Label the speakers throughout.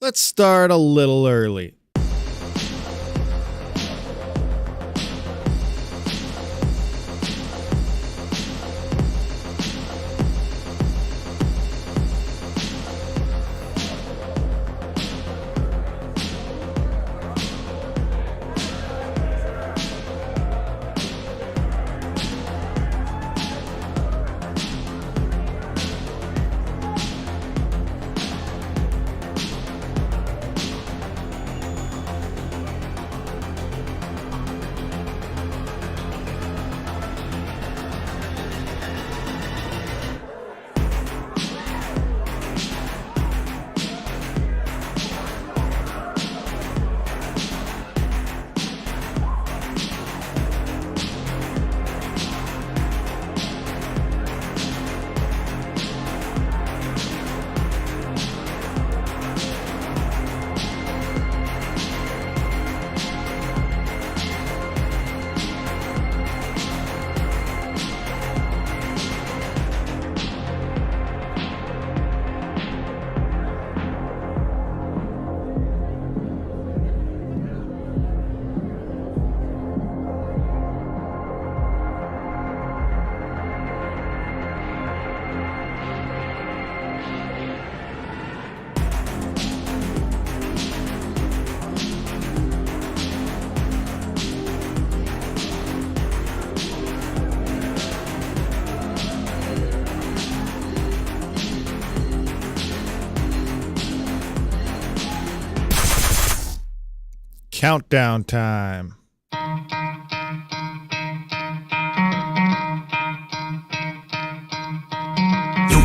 Speaker 1: let's start a little early. Countdown time.
Speaker 2: You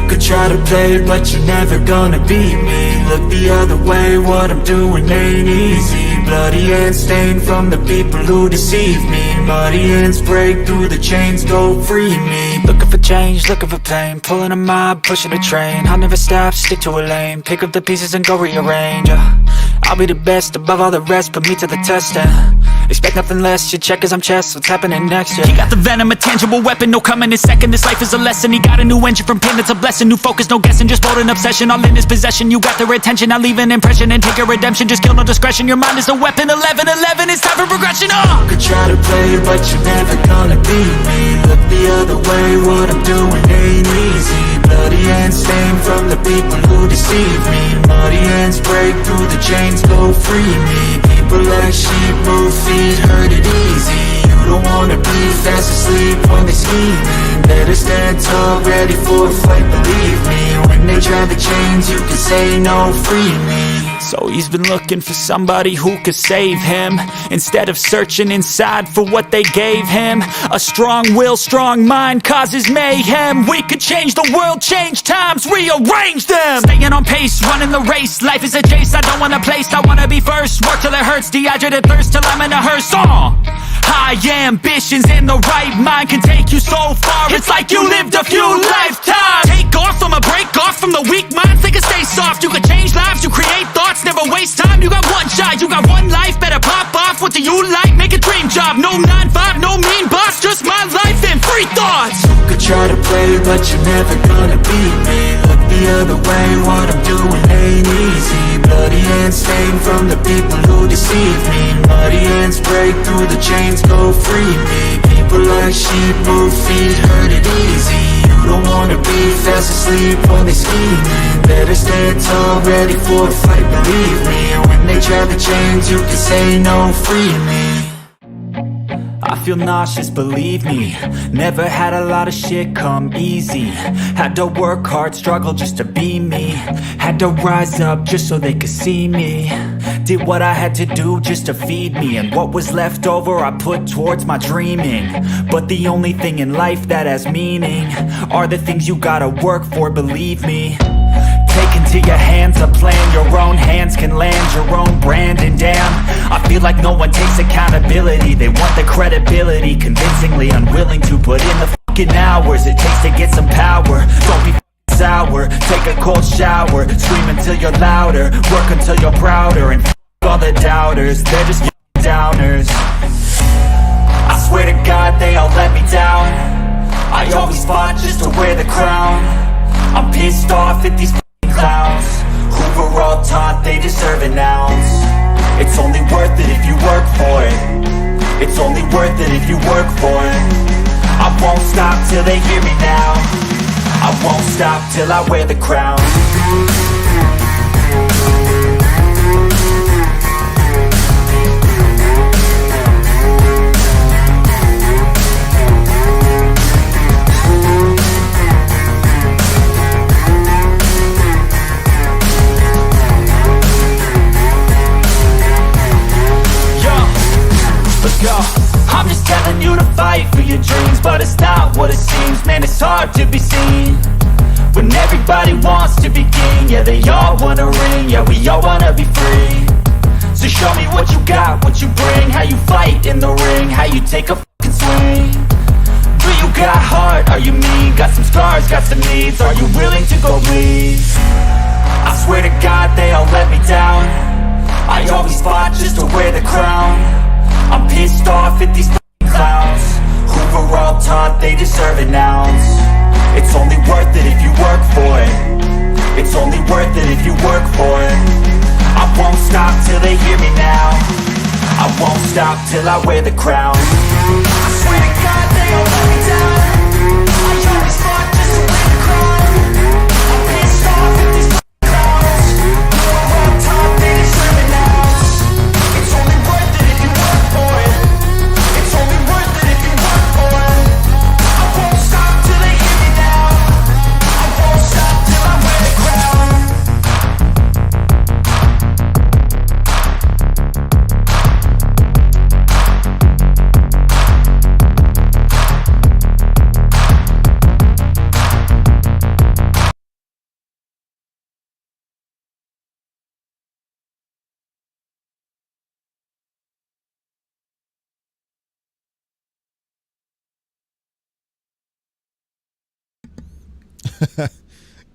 Speaker 2: could try to play it, but you're never gonna beat me. Look the other way, what I'm doing ain't easy. Bloody hands stained from the people who deceive me. Muddy hands break through the chains, go free me. Looking for change, looking for pain. Pulling a mob, pushing a train. I'll never stop, stick to a lane. Pick up the pieces and go rearrange. I'll be the best above all the rest, put me to the test and expect nothing less, you check as I'm chess, what's happening next, yeah. He got the venom, a tangible weapon, no coming in second. This life is a lesson, he got a new engine from pain, that's a blessing. New focus, no guessing, just bold and obsession, all in his possession. You got their attention, I leave an impression and take your redemption. Just kill, no discretion, your mind is a weapon. 11-11, it's time for progression, You could try to play it, but you're never gonna beat me. Look the other way, what I'm doing ain't easy. Bloody hands stained from the people who deceive me. Muddy hands break through the chains, go free me. People like sheep move feet, hurt it easy. You don't wanna be fast asleep when they scheming. Better stand tall, ready for a fight, believe me. When they try the chains, you can say no, free me. So he's been looking for somebody who could save him, instead of searching inside for what they gave him. A strong will, strong mind causes mayhem. We could change the world, change times, rearrange them. Staying on pace, running the race. Life is a chase, I don't want a place, I wanna be first. Work till it hurts, dehydrated thirst till I'm in a hearse. High ambitions and the right mind can take you so far. It's like you lived a few lifetimes. Take off, I'ma break off from the weak minds. They can stay soft, you can change lives, you create thoughts, never waste time. You got one shot, you got one life, better pop off. What do you like? Make a dream job. No 9-5, no mean boss, just my life and free thoughts. You could try to play it, but you're never gonna beat me. Look the other way, what I'm doing ain't easy. Bloody hands stained from the people who deceive me. Muddy hands break through the chains, go free me. People like sheep move feet, hurt it easy. You don't wanna be fast asleep when they scheming. Better stand tall, ready for a fight, believe me. When they try the chains, you can say no, free me. I feel nauseous, believe me. Never had a lot of shit come easy. Had to work hard, struggle just to be me. Had to rise up just so they could see me. Did what I had to do just to feed me. And what was left over I put towards my dreaming. But the only thing in life that has meaning are the things you gotta work for, believe me. Take into your hands a plan, your own hands can land your own brand. And damn, I feel like no one takes accountability. They want the credibility, convincingly unwilling to put in the fucking hours it takes to get some power. Don't be sour, take a cold shower, scream until you're louder, work until you're prouder. And all the doubters, they're just downers. I swear to God they all let me down. I always fought just to wear the crown. I'm pissed off at these clowns who were all taught they deserve deserve an ounce. It's only worth it if you work for it. It's only worth it if you work for it. I won't stop till they hear me now. I won't stop till I wear the crown. I'm just telling you to fight for your dreams, but it's not what it seems. Man, it's hard to be seen when everybody wants to be king. Yeah, they all wanna ring, yeah, we all wanna be free. So show me what you got, what you bring, how you fight in the ring, how you take a fucking swing. Do you got heart, are you mean? Got some scars, got some needs, are you willing to go bleed? I swear to God they all let me down. I always fought just to wear the crown. I'm pissed off at these clowns who were all taught they deserve an ounce. It's only worth it if you work for it. It's only worth it if you work for it. I won't stop till they hear me now. I won't stop till I wear the crown. I swear to God they all let me down. I always fought just to wear the crown. I'm pissed off at these clowns who were all taught they deserve an ounce. It's only worth it if you work for it. It's only worth it if you work for it. I won't stop till they hear me now. I won't stop till I wear the crown.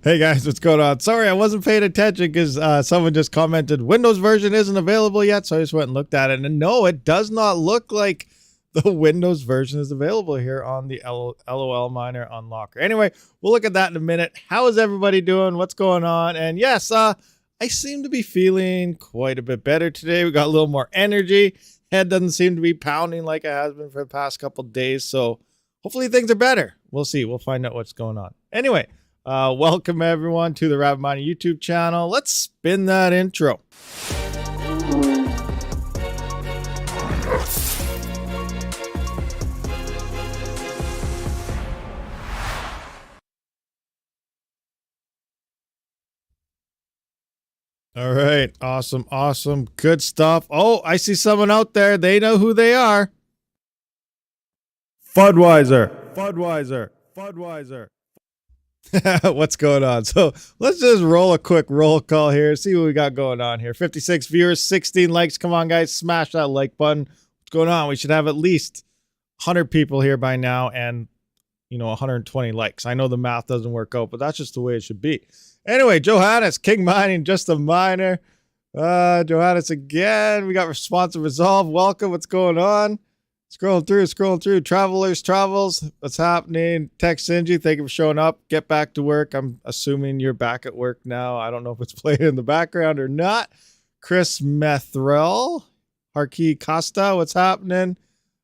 Speaker 1: Hey guys, what's going on? Sorry, I wasn't paying attention because someone just commented Windows version isn't available yet, so I just went and looked at it. And no, it does not look like the Windows version is available here on the LOL Miner Unlocker. Anyway, we'll look at that in a minute. How is everybody doing? What's going on? And yes, I seem to be feeling quite a bit better today. We got a little more energy. Head doesn't seem to be pounding like it has been for the past couple of days, so hopefully things are better. We'll see. We'll find out what's going on. Anyway, welcome everyone to the RabidMining YouTube channel. Let's spin that intro. All right. Awesome. Good stuff. Oh, I see someone out there. They know who they are. Fudweiser. What's going on? So let's just roll a quick roll call here. See what we got going on here. 56 viewers, 16 likes. Come on, guys. Smash that like button. What's going on? We should have at least 100 people here by now and, 120 likes. I know the math doesn't work out, but that's just the way it should be. Anyway, Johannes, King Mining, just a miner. Johannes again. We got Responsive Resolve. Welcome. What's going on? Scrolling through. Travelers Travels. What's happening? Tech Sinji, thank you for showing up. Get back to work. I'm assuming you're back at work now. I don't know if it's playing in the background or not. Chris Methrel. Harkey Costa, what's happening?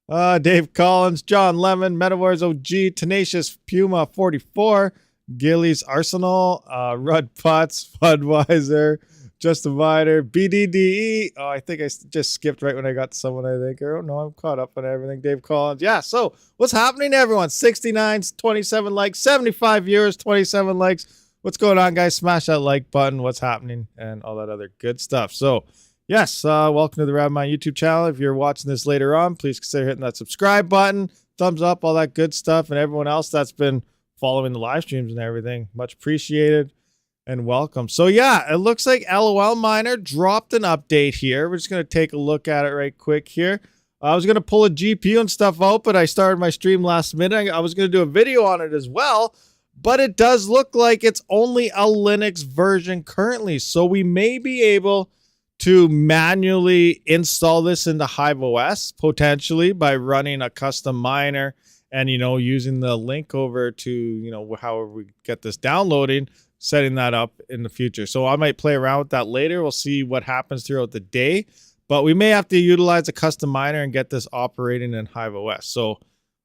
Speaker 1: Dave Collins, John Lemon, Metawars OG, Tenacious Puma 44, Gillies Arsenal, Rudd Potts, Budweiser, Just a Miner, BDDE. Oh, I think I just skipped right when I got to someone, I think. Oh, no, I'm caught up on everything. Dave Collins. Yeah, so what's happening, everyone? 69, 27 likes, 75 viewers, 27 likes. What's going on, guys? Smash that like button. What's happening? And all that other good stuff. So, yes, welcome to the RabidMining YouTube channel. If you're watching this later on, please consider hitting that subscribe button, thumbs up, all that good stuff. And everyone else that's been following the live streams and everything, much appreciated. And welcome. So yeah, it looks like LOL Miner dropped an update here. We're just going to take a look at it right quick here. I was going to pull a GPU and stuff out, but I started my stream last minute. I was going to do a video on it as well, but it does look like it's only a Linux version currently. So we may be able to manually install this into Hive OS, potentially by running a custom miner and, using the link over to, however we get this downloading. setting that up in the future. So I might play around with that later. We'll see what happens throughout the day, but we may have to utilize a custom miner and get this operating in HiveOS. So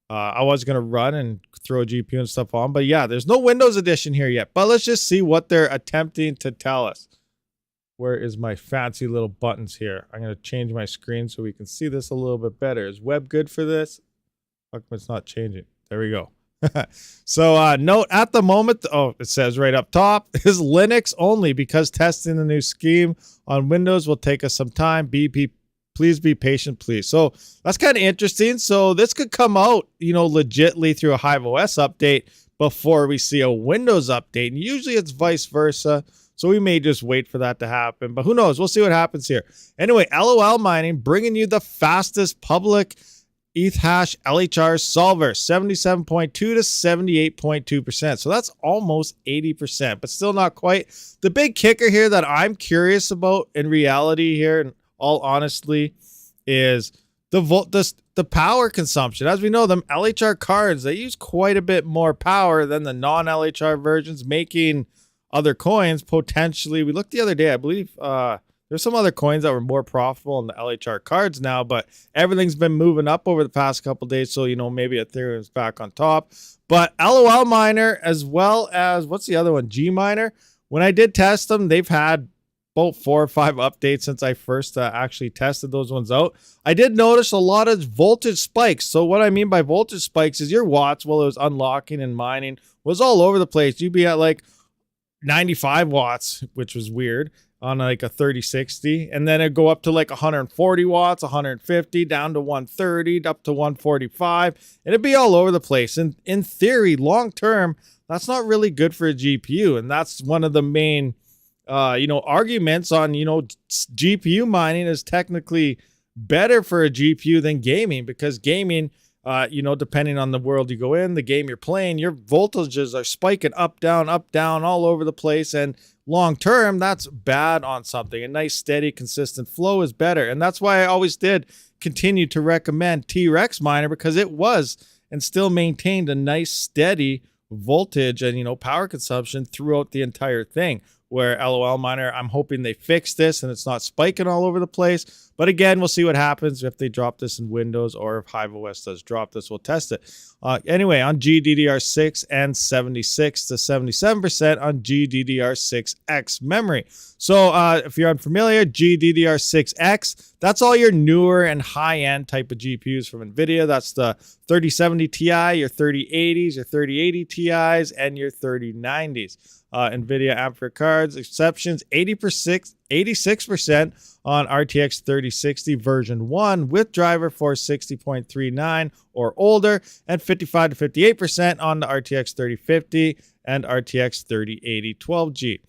Speaker 1: I was going to run and throw a GPU and stuff on, but yeah, there's no Windows edition here yet, but let's just see what they're attempting to tell us. Where is my fancy little buttons here? I'm going to change my screen so we can see this a little bit better. Is web good for this? How come it's not changing? There we go. So note at the moment, oh, it says right up top, is Linux only because testing the new scheme on Windows will take us some time. Please be patient, please. So that's kind of interesting. So this could come out, you know, legitly through a HiveOS update before we see a Windows update. And usually it's vice versa. So we may just wait for that to happen, but who knows? We'll see what happens here. Anyway, LOL Mining bringing you the fastest public ETH hash LHR solver, 77.2 to 78.2%. So that's almost 80%, but still not quite. The big kicker here that I'm curious about in reality here, in all honesty, is the power consumption. As we know, them LHR cards, they use quite a bit more power than the non-LHR versions, making other coins potentially. We looked the other day, I believe there's some other coins that were more profitable in the LHR cards now, but everything's been moving up over the past couple of days. So, you know, maybe Ethereum's back on top, but LOL Miner, as well as what's the other one? GMiner. When I did test them, they've had about 4 or 5 updates since I first actually tested those ones out. I did notice a lot of voltage spikes. So what I mean by voltage spikes is your watts while it was unlocking and mining was all over the place. You'd be at like 95 watts, which was weird, on like a 3060, and then it'd go up to like 140 watts, 150, down to 130, up to 145, and it'd be all over the place. And in theory, long term, that's not really good for a GPU, and that's one of the main arguments on, GPU mining is technically better for a GPU than gaming, because gaming, depending on the world you go in, the game you're playing, your voltages are spiking up, down, all over the place. And long term, that's bad on something. A nice, steady, consistent flow is better. And that's why I always did continue to recommend T-Rex Miner, because it was and still maintained a nice, steady voltage and, power consumption throughout the entire thing. Where LOL Miner, I'm hoping they fix this and it's not spiking all over the place. But again, we'll see what happens if they drop this in Windows, or if HiveOS does drop this, we'll test it. Anyway, on GDDR6 and 76 to 77% on GDDR6X memory. So if you're unfamiliar, GDDR6X, that's all your newer and high-end type of GPUs from NVIDIA. That's the 3070 Ti, your 3080s, your 3080 Ti's, and your 3090s. NVIDIA Ampere cards, exceptions 86% on RTX 3060 version 1 with driver 460.39 or older, and 55 to 58% on the RTX 3050 and RTX 3080 12G.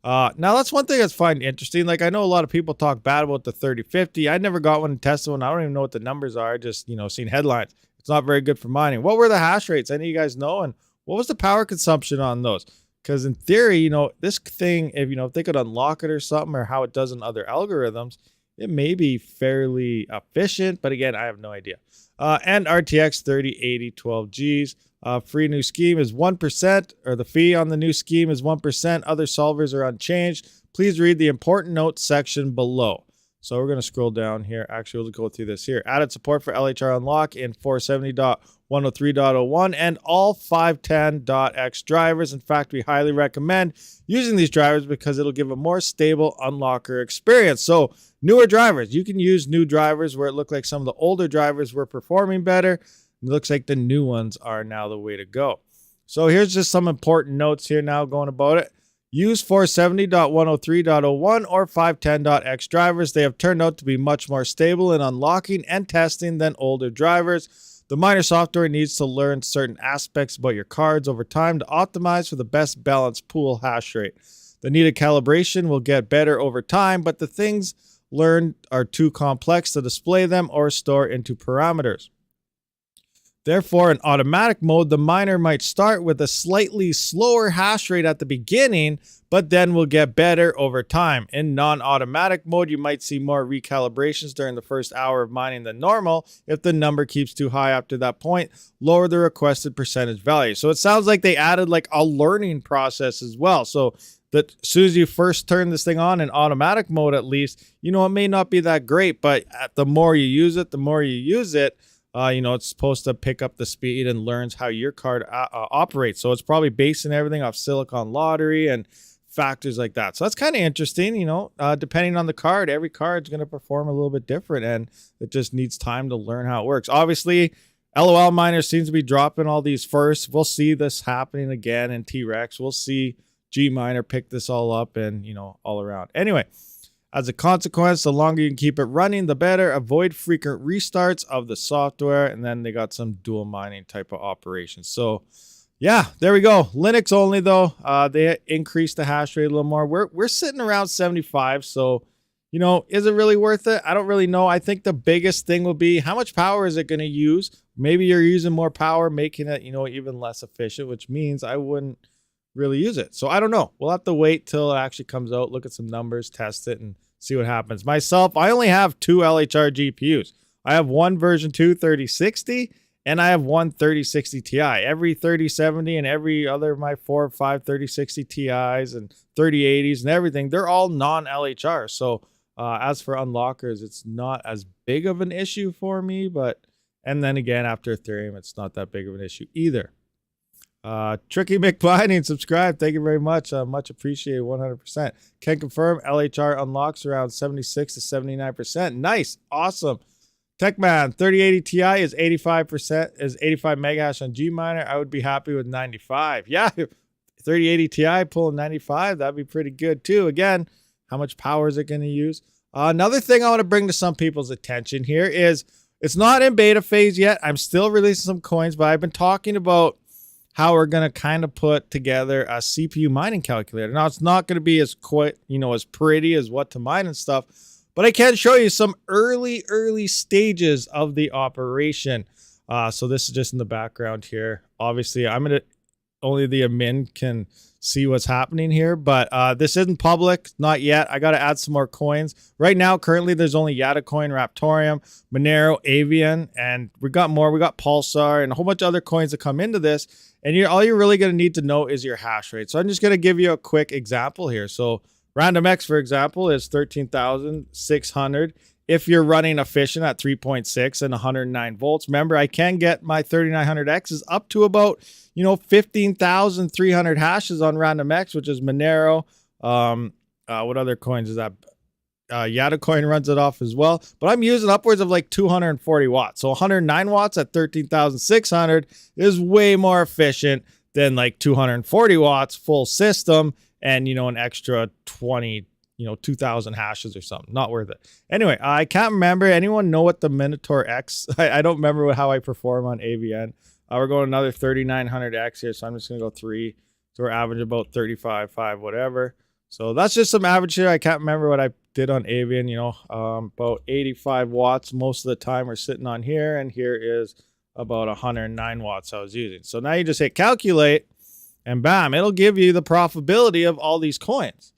Speaker 1: Now that's one thing that's find interesting. Like, I know a lot of people talk bad about the 3050. I never got one and tested one. I don't even know what the numbers are. Just, seen headlines. It's not very good for mining. What were the hash rates? Any of you guys know? And what was the power consumption on those? Because in theory, this thing, if they could unlock it or something, or how it does in other algorithms, it may be fairly efficient. But again, I have no idea. And RTX 3080 12Gs. Free new scheme is 1%, or the fee on the new scheme is 1%. Other solvers are unchanged. Please read the important notes section below. So we're going to scroll down here. Actually, we'll go through this here. Added support for LHR Unlock in 470.103.01 and all 510.x drivers. In fact, we highly recommend using these drivers because it'll give a more stable unlocker experience. So newer drivers, you can use new drivers where it looked like some of the older drivers were performing better. It looks like the new ones are now the way to go. So here's just some important notes here now going about it. Use 470.103.01 or 510.x drivers. They have turned out to be much more stable in unlocking and testing than older drivers. The miner software needs to learn certain aspects about your cards over time to optimize for the best balanced pool hash rate. The needed calibration will get better over time, but the things learned are too complex to display them or store into parameters. Therefore, in automatic mode, the miner might start with a slightly slower hash rate at the beginning, but then will get better over time. In non-automatic mode, you might see more recalibrations during the first hour of mining than normal. If the number keeps too high up to that point, lower the requested percentage value. So it sounds like they added like a learning process as well. So that as soon as you first turn this thing on in automatic mode, at least, you know, it may not be that great, but the more you use it, you know, it's supposed to pick up the speed and learns how your card operates. So it's probably basing everything off Silicon Lottery and factors like that. So that's kind of interesting, you know, depending on the card, every card's going to perform a little bit different, and it just needs time to learn how it works. Obviously, LOL miners seems to be dropping all these first. We'll see this happening again in T-Rex. We'll see G-Miner pick this all up and, you know, all around. Anyway, as a consequence, the longer you can keep it running, the better. Avoid frequent restarts of the software. And then they got some dual mining type of operations. So yeah, there we go. Linux only though. They increased the hash rate a little more. We're sitting around 75. So, you know, is it really worth it? I don't really know. I think the biggest thing will be how much power is it going to use? Maybe you're using more power, making it, you know, even less efficient, which means I wouldn't really use it. So I don't know. We'll have to wait till it actually comes out, look at some numbers, test it, and see what happens. Myself, I only have 2 LHR GPUs. I have one version 2 3060 and I have one 3060 Ti. Every 3070 and every other of my 4 or 5 3060 Ti's and 3080s and everything, they're all non-LHR. So as for unlockers, it's not as big of an issue for me, but and then again, after Ethereum, it's not that big of an issue either. Tricky McBinding, subscribe. Thank you very much. Much appreciated. 100%. Can confirm LHR unlocks around 76 to 79%. Nice. Awesome. Techman, 3080 Ti is 85%, is 85 mega hash on Gminer. I would be happy with 95. Yeah. 3080 Ti pulling 95. That'd be pretty good too. Again, how much power is it going to use? Another thing I want to bring to some people's attention here is it's not in beta phase yet. I'm still releasing some coins, but I've been talking about how we're going to kind of put together a CPU mining calculator. Now, it's not going to be as quite, you know, as pretty as what to mine and stuff, but I can show you some early stages of the operation. So this is just in the background here. Obviously, I'm going to, only the admin can see what's happening here, but this isn't public, not yet. I got to add some more coins. Right now, currently, there's only Yatacoin, Raptorium, Monero, Avian, and we got more. We got Pulsar and a whole bunch of other coins that come into this. And all you're really going to need to know is your hash rate. So I'm just going to give you a quick example here. So RandomX, for example, is 13,600. If you're running efficient at 3.6 and 109 volts, remember, I can get my 3900Xs up to about, you know, 15,300 hashes on RandomX, which is Monero. What other coins is that? Yatacoin runs it off as well, but I'm using upwards of like 240 watts. So 109 watts at 13,600 is way more efficient than like 240 watts full system and, you know, an extra 20, you know, 2,000 hashes or something. Not worth it. Anyway, I can't remember. Anyone know what the Minotaur X? I don't remember how I perform on AVN. We're going another 3,900X here, so I'm just going to go 3. So we're averaging about 35.5, whatever. So that's just some average here. I can't remember what I did on Avian, you know, about 85 watts most of the time we're sitting on here, and here is about 109 watts I was using. So now you just hit calculate, and bam, it'll give you the profitability of all these coins.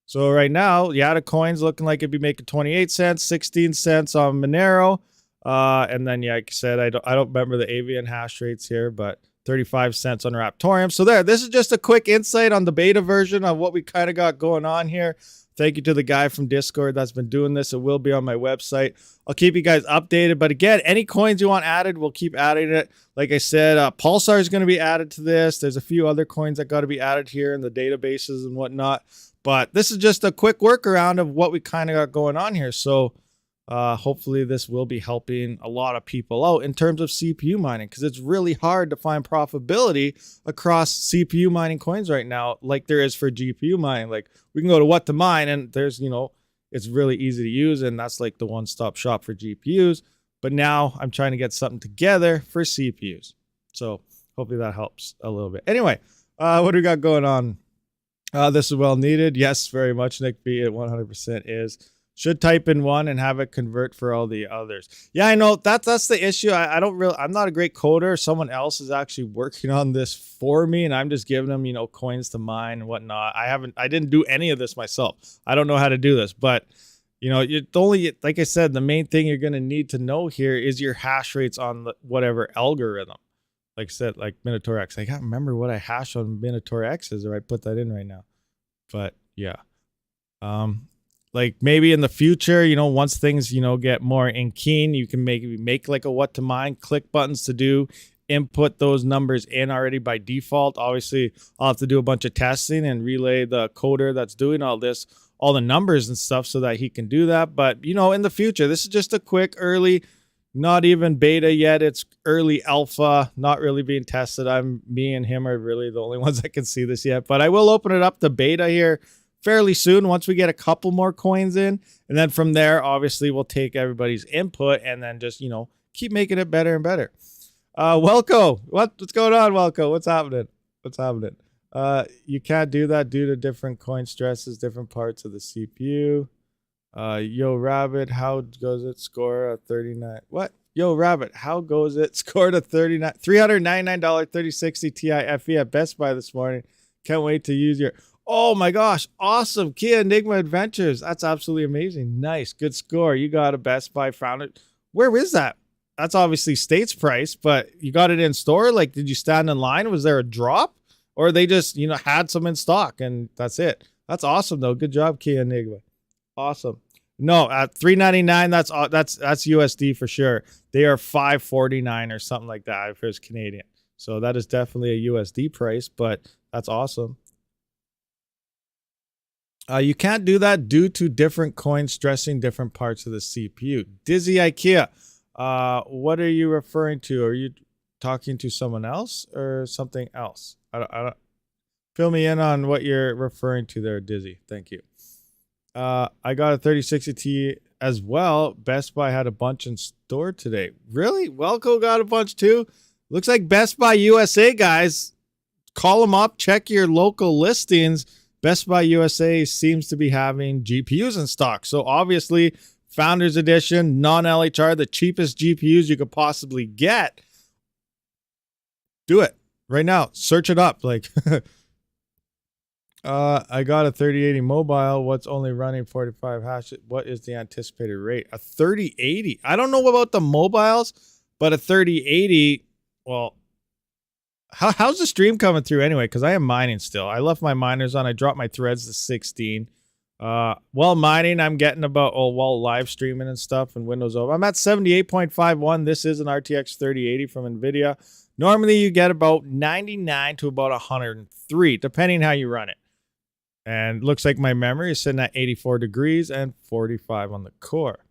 Speaker 1: So right now, Yatacoin's looking like it'd be making 28 cents, 16 cents on Monero, and then, yeah, like I said, I don't remember the Avian hash rates here, but 35 cents on Raptorium. So this is just a quick insight on the beta version of what we kind of got going on here. Thank you to the guy from Discord that's been doing this. It will be on my website. I'll keep you guys updated. But again, any coins you want added, we'll keep adding it. Like I said, Pulsar is going to be added to this. There's a few other coins that got to be added here in the databases and whatnot. But this is just a quick workaround of what we kind of got going on here. So hopefully this will be helping a lot of people out in terms of CPU mining, because it's really hard to find profitability across CPU mining coins right now, like there is for GPU mining. Like we can go to what to mine and there's, you know, it's really easy to use, and that's like the one-stop shop for GPUs. But now I'm trying to get something together for CPUs. So hopefully that helps a little bit. Anyway, what do we got going on? This is well needed. Yes, very much, Nick B. It 100% is. Should type in one and have it convert for all the others. Yeah, I know that's the issue. I'm not a great coder. Someone else is actually working on this for me, and I'm just giving them, you know, coins to mine and whatnot. I didn't do any of this myself. I don't know how to do this, but you know, like I said, the main thing you're going to need to know here is your hash rates on whatever algorithm. Like I said, like Minotaur X. I can't remember what I hash on Minotaur X is, or I put that in right now. But yeah. Like maybe in the future, you know, once things, you know, get more in keen, you can make like a what to mine, click buttons to do, input those numbers in already by default. Obviously, I'll have to do a bunch of testing and relay the coder that's doing all this, all the numbers and stuff so that he can do that. But, you know, in the future, this is just a quick early, not even beta yet. It's early alpha, not really being tested. Me and him are really the only ones that can see this yet, but I will open it up to beta here fairly soon once we get a couple more coins in. And then from there, obviously, we'll take everybody's input and then just, you know, keep making it better and better. Welco, what's going on, Welco? What's happening? What's happening? You can't do that due to different coin stresses, different parts of the CPU. Yo, Rabid, how goes it? Score a 39. What? Yo, Rabid, how goes it? Scored a $399 3060 Ti FE at Best Buy this morning. Can't wait to use your... Oh my gosh, awesome. Kia Enigma Adventures. That's absolutely amazing. Nice, good score. You got a Best Buy, found it. Where is that? That's obviously States price, but you got it in store? Like, did you stand in line? Was there a drop? Or they just, you know, had some in stock and that's it? That's awesome though. Good job, Kia Enigma. Awesome. No, at $399, that's USD for sure. They are $549 or something like that if it's Canadian. So that is definitely a USD price, but that's awesome. You can't do that due to different coins stressing different parts of the CPU. Dizzy IKEA, what are you referring to? Are you talking to someone else or something else? I don't. Fill me in on what you're referring to there, Dizzy. Thank you. I got a 3060 Ti as well. Best Buy had a bunch in store today. Really? Welco got a bunch too? Looks like Best Buy USA, guys. Call them up. Check your local listings. Best Buy USA seems to be having GPUs in stock. So obviously, Founders Edition, non-LHR, the cheapest GPUs you could possibly get. Do it right now. Search it up. Like, I got a 3080 mobile. What's only running 45 hash? What is the anticipated rate? A 3080. I don't know about the mobiles, but a 3080, well, how's the stream coming through anyway? Because I am mining still. I left my miners on. I dropped my threads to 16. While mining, I'm getting about, while live streaming and stuff and Windows over. I'm at 78.51. This is an RTX 3080 from NVIDIA. Normally, you get about 99 to about 103, depending how you run it. And looks like my memory is sitting at 84 degrees and 45 on the core.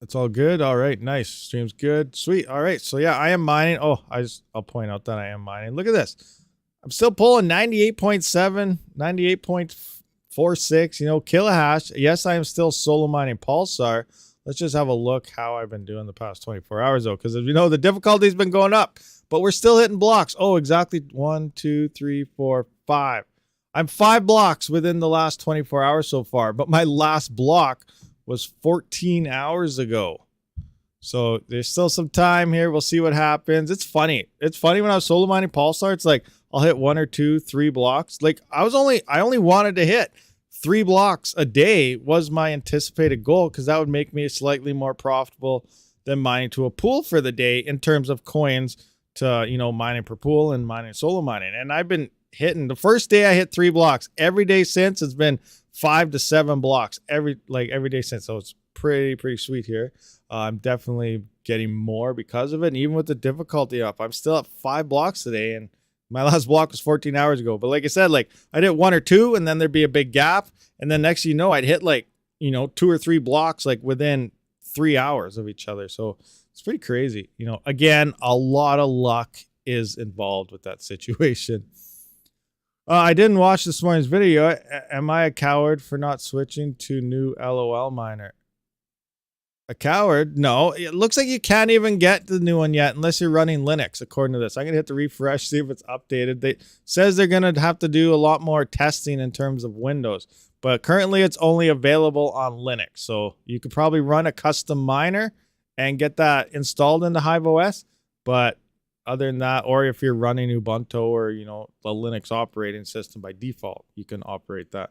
Speaker 1: It's all good. All right, nice. Stream's good. Sweet. All right. So yeah, I am mining. Oh, I'll point out that I am mining. Look at this. I'm still pulling 98.7, 98.46, you know, kilohash. Yes, I am still solo mining Pulsar. Let's just have a look how I've been doing the past 24 hours though, because as you know, the difficulty's been going up, but we're still hitting blocks. Oh, exactly 1, 2, 3, 4, 5. I'm 5 blocks within the last 24 hours so far, but my last block was 14 hours ago. So there's still some time here. We'll see what happens. It's funny. It's funny when I was solo mining Pulsar, it's like I'll hit 1 or 2, 3 blocks. Like I only wanted to hit 3 blocks a day was my anticipated goal, because that would make me slightly more profitable than mining to a pool for the day in terms of coins to, you know, mining per pool and mining solo mining. And I've been hitting, the first day I hit 3 blocks. Every day since, it's been 5 to 7 blocks every day since. So it's pretty sweet here. I'm definitely getting more because of it. And even with the difficulty up, I'm still at 5 blocks today, and my last block was 14 hours ago. But like I said, like I'd hit 1 or 2 and then there'd be a big gap. And then next thing you know, I'd hit like, you know, 2 or 3 blocks like within 3 hours of each other. So it's pretty crazy. You know, again, a lot of luck is involved with that situation. I didn't watch this morning's video. Am I a coward for not switching to new LOL miner? A coward? No, it looks like you can't even get the new one yet unless you're running Linux, according to this. I'm going to hit the refresh, see if it's updated. They says they're going to have to do a lot more testing in terms of Windows, but currently it's only available on Linux. So you could probably run a custom miner and get that installed into Hive OS. But other than that, or if you're running Ubuntu or, you know, the Linux operating system by default, you can operate that.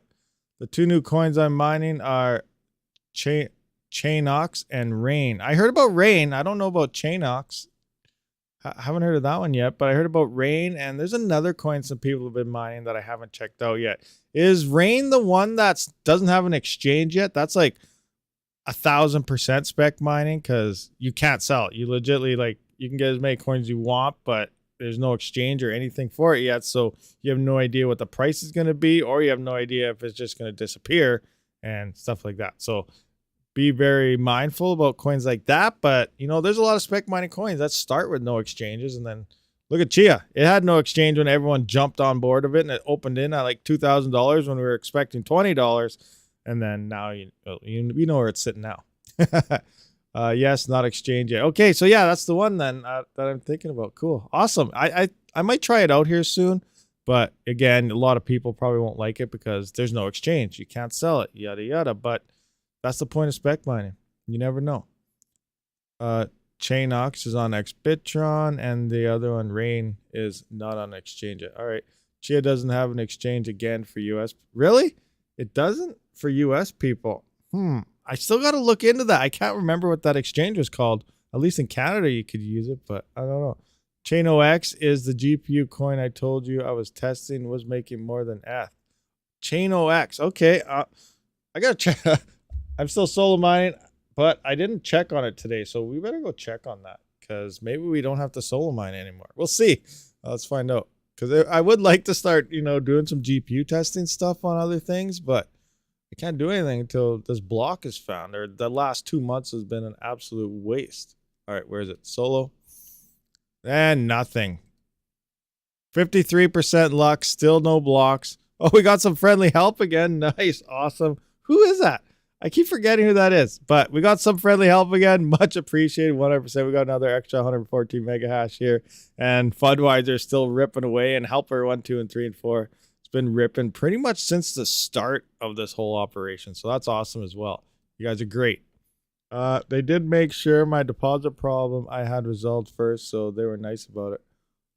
Speaker 1: The two new coins I'm mining are Chainox and Rain. I heard about Rain. I don't know about Chainox. I haven't heard of that one yet, but I heard about Rain, and there's another coin some people have been mining that I haven't checked out yet. Is Rain the one that doesn't have an exchange yet? That's like 1,000% spec mining because you can't sell it. You legitimately, like, you can get as many coins you want, but there's no exchange or anything for it yet. So you have no idea what the price is going to be, or you have no idea if it's just going to disappear and stuff like that. So be very mindful about coins like that. But, you know, there's a lot of spec mining coins that start with no exchanges. And then look at Chia. It had no exchange when everyone jumped on board of it, and it opened in at like $2,000 when we were expecting $20. And then now you know where it's sitting now. Yes, not exchange yet. Okay, so yeah, that's the one then that I'm thinking about. Cool. Awesome. I might try it out here soon. But again, a lot of people probably won't like it because there's no exchange. You can't sell it, yada, yada. But that's the point of spec mining. You never know. Chainox is on Xbitron, and the other one, Rain, is not on exchange yet. All right. Chia doesn't have an exchange again for US. Really? It doesn't for US people? I still got to look into that. I can't remember what that exchange was called. At least in Canada, you could use it, but I don't know. ChainOX is the GPU coin I told you I was testing, was making more than ETH. ChainOX. Okay. I got to check. I'm still solo mining, but I didn't check on it today. So we better go check on that because maybe we don't have to solo mine anymore. We'll see. Let's find out. Because I would like to start, you know, doing some GPU testing stuff on other things, but I can't do anything until this block is found. Or the last 2 months has been an absolute waste. All right, where is it? Solo. And nothing. 53% luck, still no blocks. Oh, we got some friendly help again. Nice, awesome. Who is that? I keep forgetting who that is, but we got some friendly help again. Much appreciated, 100%. We got another extra 114 mega hash here. And Fudwiser is still ripping away, and Helper 1, 2, and 3, and 4. It's been ripping pretty much since the start of this whole operation. So that's awesome as well. You guys are great. They did make sure my deposit problem I had resolved first, so they were nice about it.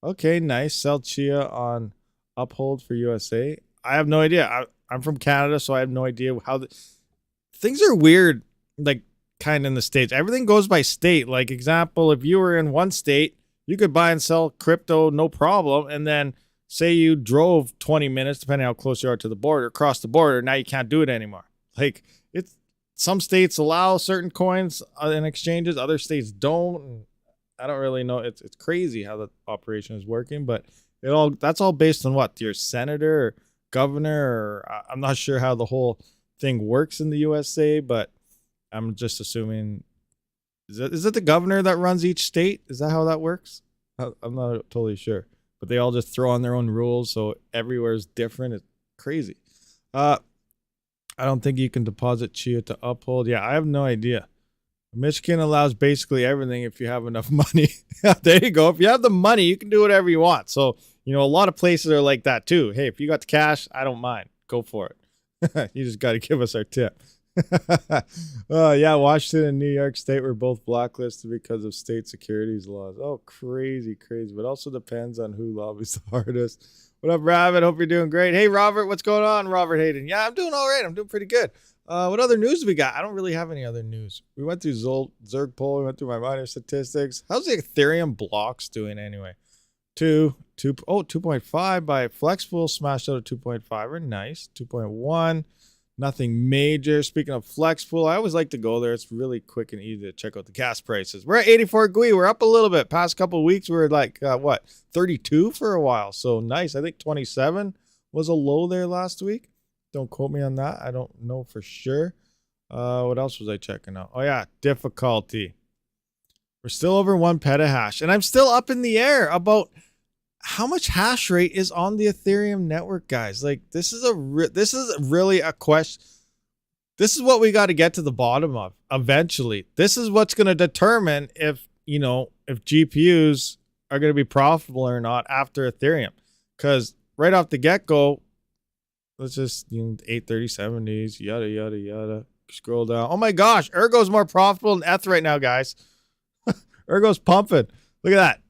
Speaker 1: Okay, nice. Sell Chia on Uphold for USA. I have no idea. I'm from Canada, so I have no idea how things are weird, like kind of in the States. Everything goes by state. Like, example, if you were in one state, you could buy and sell crypto, no problem. And then say you drove 20 minutes, depending how close you are to the border, across the border, now you can't do it anymore. Like, it's some states allow certain coins in exchanges, other states don't. I don't really know. It's crazy how the operation is working, but that's all based on what? Your senator or governor, or I'm not sure how the whole thing works in the USA, but I'm just assuming is it the governor that runs each state? Is that how that works? I'm not totally sure, but they all just throw on their own rules, so everywhere is different. It's crazy. I don't think you can deposit Chia to Uphold. Yeah, I have no idea. Michigan allows basically everything if you have enough money. There you go. If you have the money, you can do whatever you want. So, you know, a lot of places are like that too. Hey, if you got the cash, I don't mind. Go for it. You just got to give us our tip. Yeah, Washington and New York State were both blacklisted because of state securities laws. Oh, crazy. But also depends on who lobbies the hardest. What up, Rabid? Hope you're doing great. Hey, Robert, what's going on? Robert Hayden. Yeah, I'm doing all right. I'm doing pretty good. What other news do we got? I don't really have any other news. We went through Zerg poll. We went through my miner statistics. How's the Ethereum blocks doing anyway? 2.5 by Flexpool, smashed out at 2.5. Nice. 2.1. Nothing major. Speaking of Flexpool, I always like to go there. It's really quick and easy to check out the gas prices. We're at 84 GUI. We're up a little bit. Past couple of weeks, we were like, 32 for a while. So nice. I think 27 was a low there last week. Don't quote me on that. I don't know for sure. What else was I checking out? Oh, yeah. Difficulty. We're still over 1 petahash. And I'm still up in the air about how much hash rate is on the Ethereum network, guys. Like, this is really a question. this is what we got to get to the bottom of eventually. This is what's going to determine if, if GPUs are going to be profitable or not after Ethereum. Because right off the get-go, let's just, 83070s, yada, yada, yada. Scroll down. Oh my gosh, Ergo's more profitable than ETH right now, guys. Ergo's pumping. Look at that.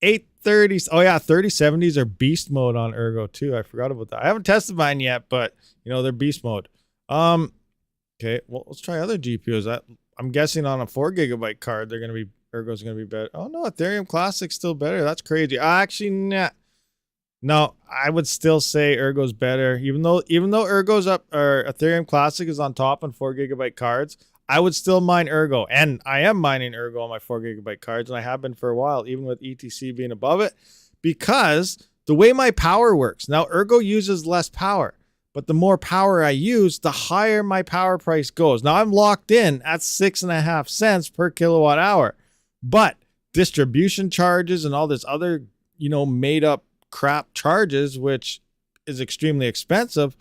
Speaker 1: 830s. Oh yeah, 3070s are beast mode on Ergo too. I forgot about that. I haven't tested mine yet, but they're beast mode. Okay, well, let's try other GPUs. I'm guessing on a 4 GB card, Ergo's gonna be better. Oh no, Ethereum Classic's still better. That's crazy. Actually, nah. No, I would still say Ergo's better. Even though Ergo's up, or Ethereum Classic is on top on 4 GB cards, I would still mine Ergo. And I am mining Ergo on my 4 GB cards, and I have been for a while, even with ETC being above it, because the way my power works. Now, Ergo uses less power, but the more power I use, the higher my power price goes. Now, I'm locked in at 6.5 cents per kilowatt hour, but distribution charges and all this other, made up crap charges, which is extremely expensive,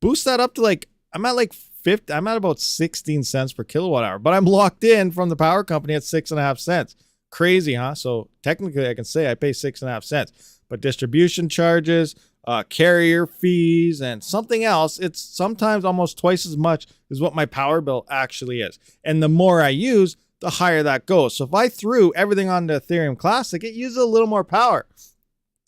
Speaker 1: boost that up to I'm at about 16 cents per kilowatt hour, but I'm locked in from the power company at 6.5 cents. Crazy, huh? So technically I can say I pay 6.5 cents, but distribution charges, carrier fees, and something else, it's sometimes almost twice as much as what my power bill actually is. And the more I use, the higher that goes. So if I threw everything onto Ethereum Classic, it uses a little more power.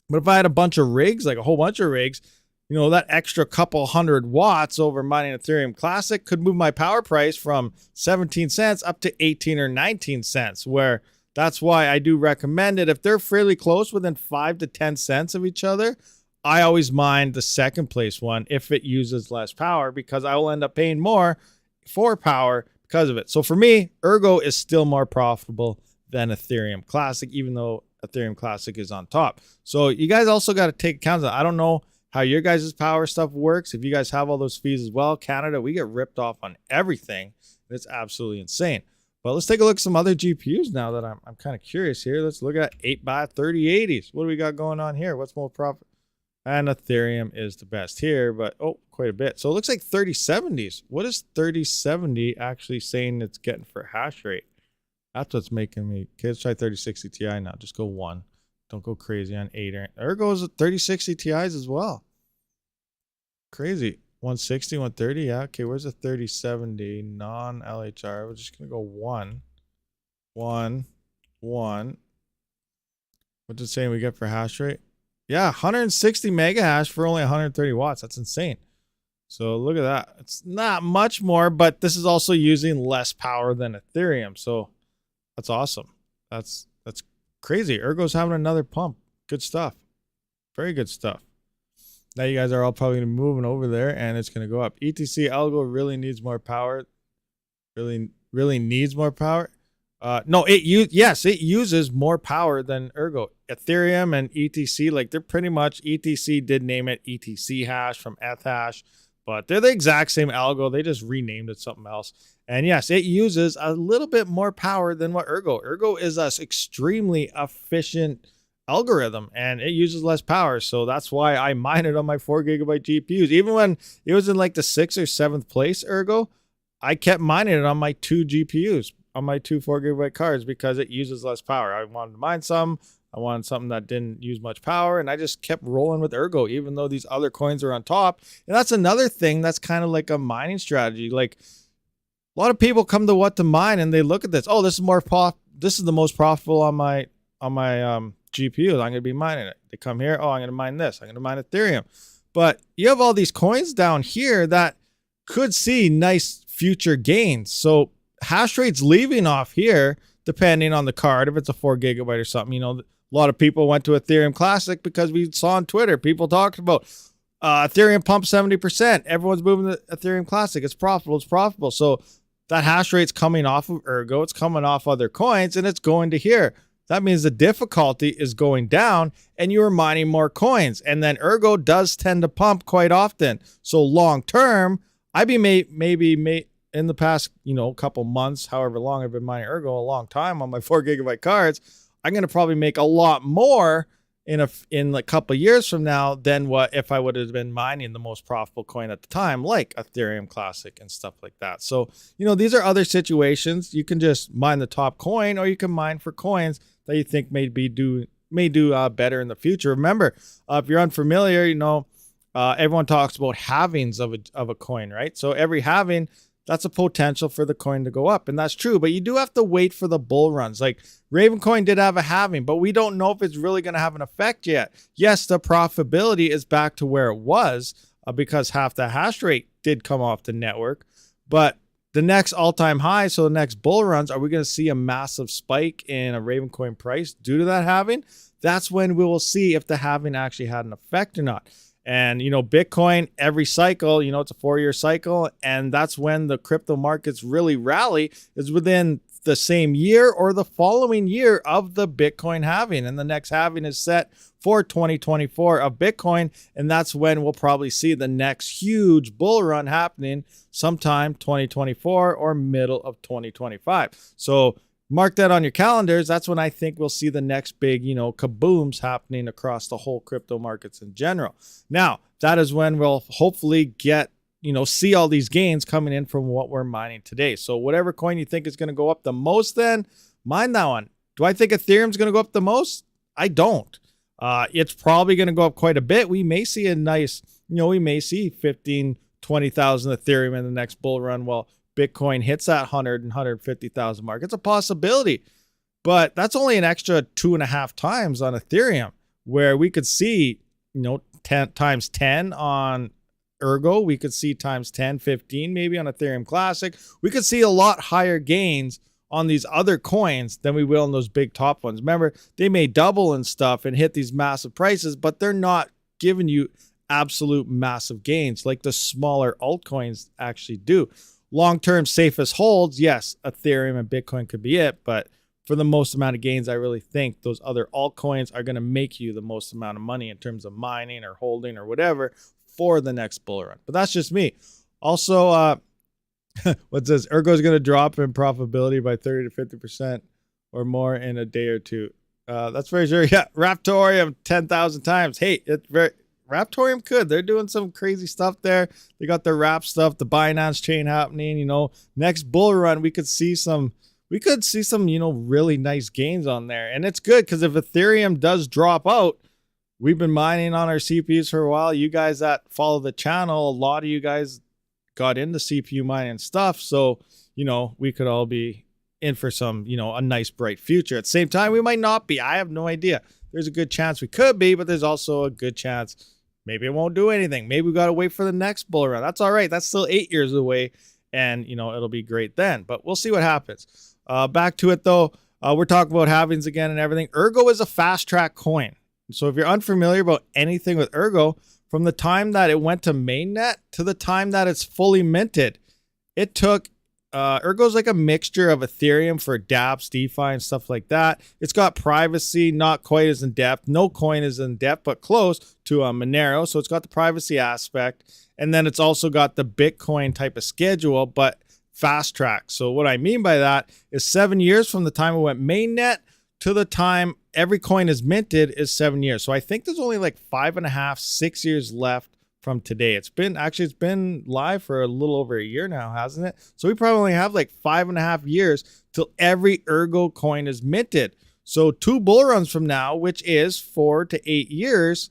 Speaker 1: But if I had a bunch of rigs, like a whole bunch of rigs, that extra couple 100 watts over mining Ethereum Classic could move my power price from 17 cents up to 18 or 19 cents, where that's why I do recommend it. If they're fairly close, within 5 to 10 cents of each other, I always mine the second place one if it uses less power, because I will end up paying more for power because of it. So for me, Ergo is still more profitable than Ethereum Classic, even though Ethereum Classic is on top. So you guys also got to take account of that. I don't know how your guys' power stuff works. If you guys have all those fees as well, Canada, we get ripped off on everything. It's absolutely insane. But let's take a look at some other GPUs now that I'm kind of curious here. Let's look at 8x3080s. What do we got going on here? What's more profit? And Ethereum is the best here, but quite a bit. So it looks like 3070s. What is 3070 actually saying it's getting for hash rate? That's what's making me. Okay, let's try 3060 Ti now. Just go 1. Don't go crazy on 8. There goes 3060 Ti's as well. Crazy. 160, 130. Yeah. Okay, where's the 3070 non-LHR? We're just going to go 1. 1. 1. What's it saying we get for hash rate? Yeah, 160 mega hash for only 130 watts. That's insane. So look at that. It's not much more, but this is also using less power than Ethereum. So that's awesome. That's crazy. Ergo's having another pump. Good stuff. Very good stuff. Now you guys are all probably going to be moving over there, and it's going to go up. ETC algo really needs more power. Really needs more power. No, it uses more power than Ergo. Ethereum and ETC, they're pretty much, ETC did name it ETC hash from ETH hash, but they're the exact same algo. They just renamed it something else. And yes, it uses a little bit more power than what Ergo. Ergo is an extremely efficient algorithm, and it uses less power. So that's why I mine it on my 4 GB GPUs. Even when it was in the 6th or 7th place, Ergo, I kept mining it on my 2 GPUs, on my 2 4 GB cards, because it uses less power. I wanted to mine some. I wanted something that didn't use much power, and I just kept rolling with Ergo, even though these other coins are on top. And that's another thing that's kind of like a mining strategy. A lot of people come to what to mine, and they look at this. Oh, this is the most profitable on my GPUs. I'm going to be mining it. They come here. Oh, I'm going to mine this. I'm going to mine Ethereum. But you have all these coins down here that could see nice future gains. So hash rate's leaving off here, depending on the card. If it's a 4 GB or something, a lot of people went to Ethereum Classic because we saw on Twitter people talked about Ethereum pump 70%. Everyone's moving to Ethereum Classic. It's profitable. It's profitable. So that hash rate's coming off of Ergo. It's coming off other coins, and it's going to here. That means the difficulty is going down, and you are mining more coins. And then Ergo does tend to pump quite often. So long term, I'd be maybe in the past, couple months, however long I've been mining Ergo, a long time on my 4 GB cards, I'm going to probably make a lot more in a couple years from now than what if I would have been mining the most profitable coin at the time, like Ethereum Classic and stuff like that. So, these are other situations. You can just mine the top coin, or you can mine for coins that you think may do better in the future. Remember, if you're unfamiliar, everyone talks about halvings of a coin, right? So every halving, that's a potential for the coin to go up. And that's true, but you do have to wait for the bull runs. Like Ravencoin did have a halving, but we don't know if it's really going to have an effect yet. Yes, the profitability is back to where it was because half the hash rate did come off the network. But the next all-time high, so the next bull runs, are we going to see a massive spike in a Ravencoin price due to that halving? That's when we will see if the halving actually had an effect or not. And, Bitcoin, every cycle, it's a 4-year cycle. And that's when the crypto markets really rally, is within the same year or the following year of the Bitcoin halving. And the next halving is set for 2024 of Bitcoin. And that's when we'll probably see the next huge bull run happening sometime 2024 or middle of 2025. So mark that on your calendars. That's when I think we'll see the next big, kabooms happening across the whole crypto markets in general. Now, that is when we'll hopefully get, see all these gains coming in from what we're mining today. So whatever coin you think is going to go up the most, then mine that one. Do I think Ethereum's going to go up the most? I don't. It's probably going to go up quite a bit. We may see a nice, we may see 15, 20,000 Ethereum in the next bull run. Well, Bitcoin hits that 100 and 150,000 mark. It's a possibility, but that's only an extra 2.5 times on Ethereum, where we could see, 10 times 10 on Ergo. We could see times 10, 15, maybe on Ethereum Classic. We could see a lot higher gains on these other coins than we will in those big top ones. Remember, they may double and stuff and hit these massive prices, but they're not giving you absolute massive gains like the smaller altcoins actually do. Long-term safest holds, yes, Ethereum and Bitcoin could be it, but for the most amount of gains, I really think those other altcoins are going to make you the most amount of money in terms of mining or holding or whatever for the next bull run. But that's just me. Also, what says Ergo is going to drop in profitability by 30 to 50% or more in a day or two. That's very sure. Yeah, Raptorium 10,000 times. Hey, it's very... Raptorium could. They're doing some crazy stuff there. They got their Rap stuff, the Binance chain happening. Next bull run, we could see some, really nice gains on there. And it's good because if Ethereum does drop out, we've been mining on our CPUs for a while. You guys that follow the channel, a lot of you guys got into CPU mining stuff. So, we could all be in for some, a nice bright future. At the same time, we might not be. I have no idea. There's a good chance we could be, but there's also a good chance maybe it won't do anything. Maybe we got to wait for the next bull run. That's all right. That's still 8 years away, and it'll be great then. But we'll see what happens. Back to it though. We're talking about halvings again and everything. Ergo is a fast track coin. So if you're unfamiliar about anything with Ergo, from the time that it went to mainnet to the time that it's fully minted, it took Ergo's like a mixture of Ethereum for dApps, DeFi, and stuff like that. It's got privacy, not quite as in depth. No coin is in depth, but close to Monero. So it's got the privacy aspect. And then it's also got the Bitcoin type of schedule, but fast track. So what I mean by that is 7 years from the time it went mainnet to the time every coin is minted is 7 years. So I think there's only like 5.5, 6 years left from today. It's been live for a little over a year now, hasn't it? So we probably only have like 5.5 years till every Ergo coin is minted. So 2 bull runs from now, which is 4 to 8 years,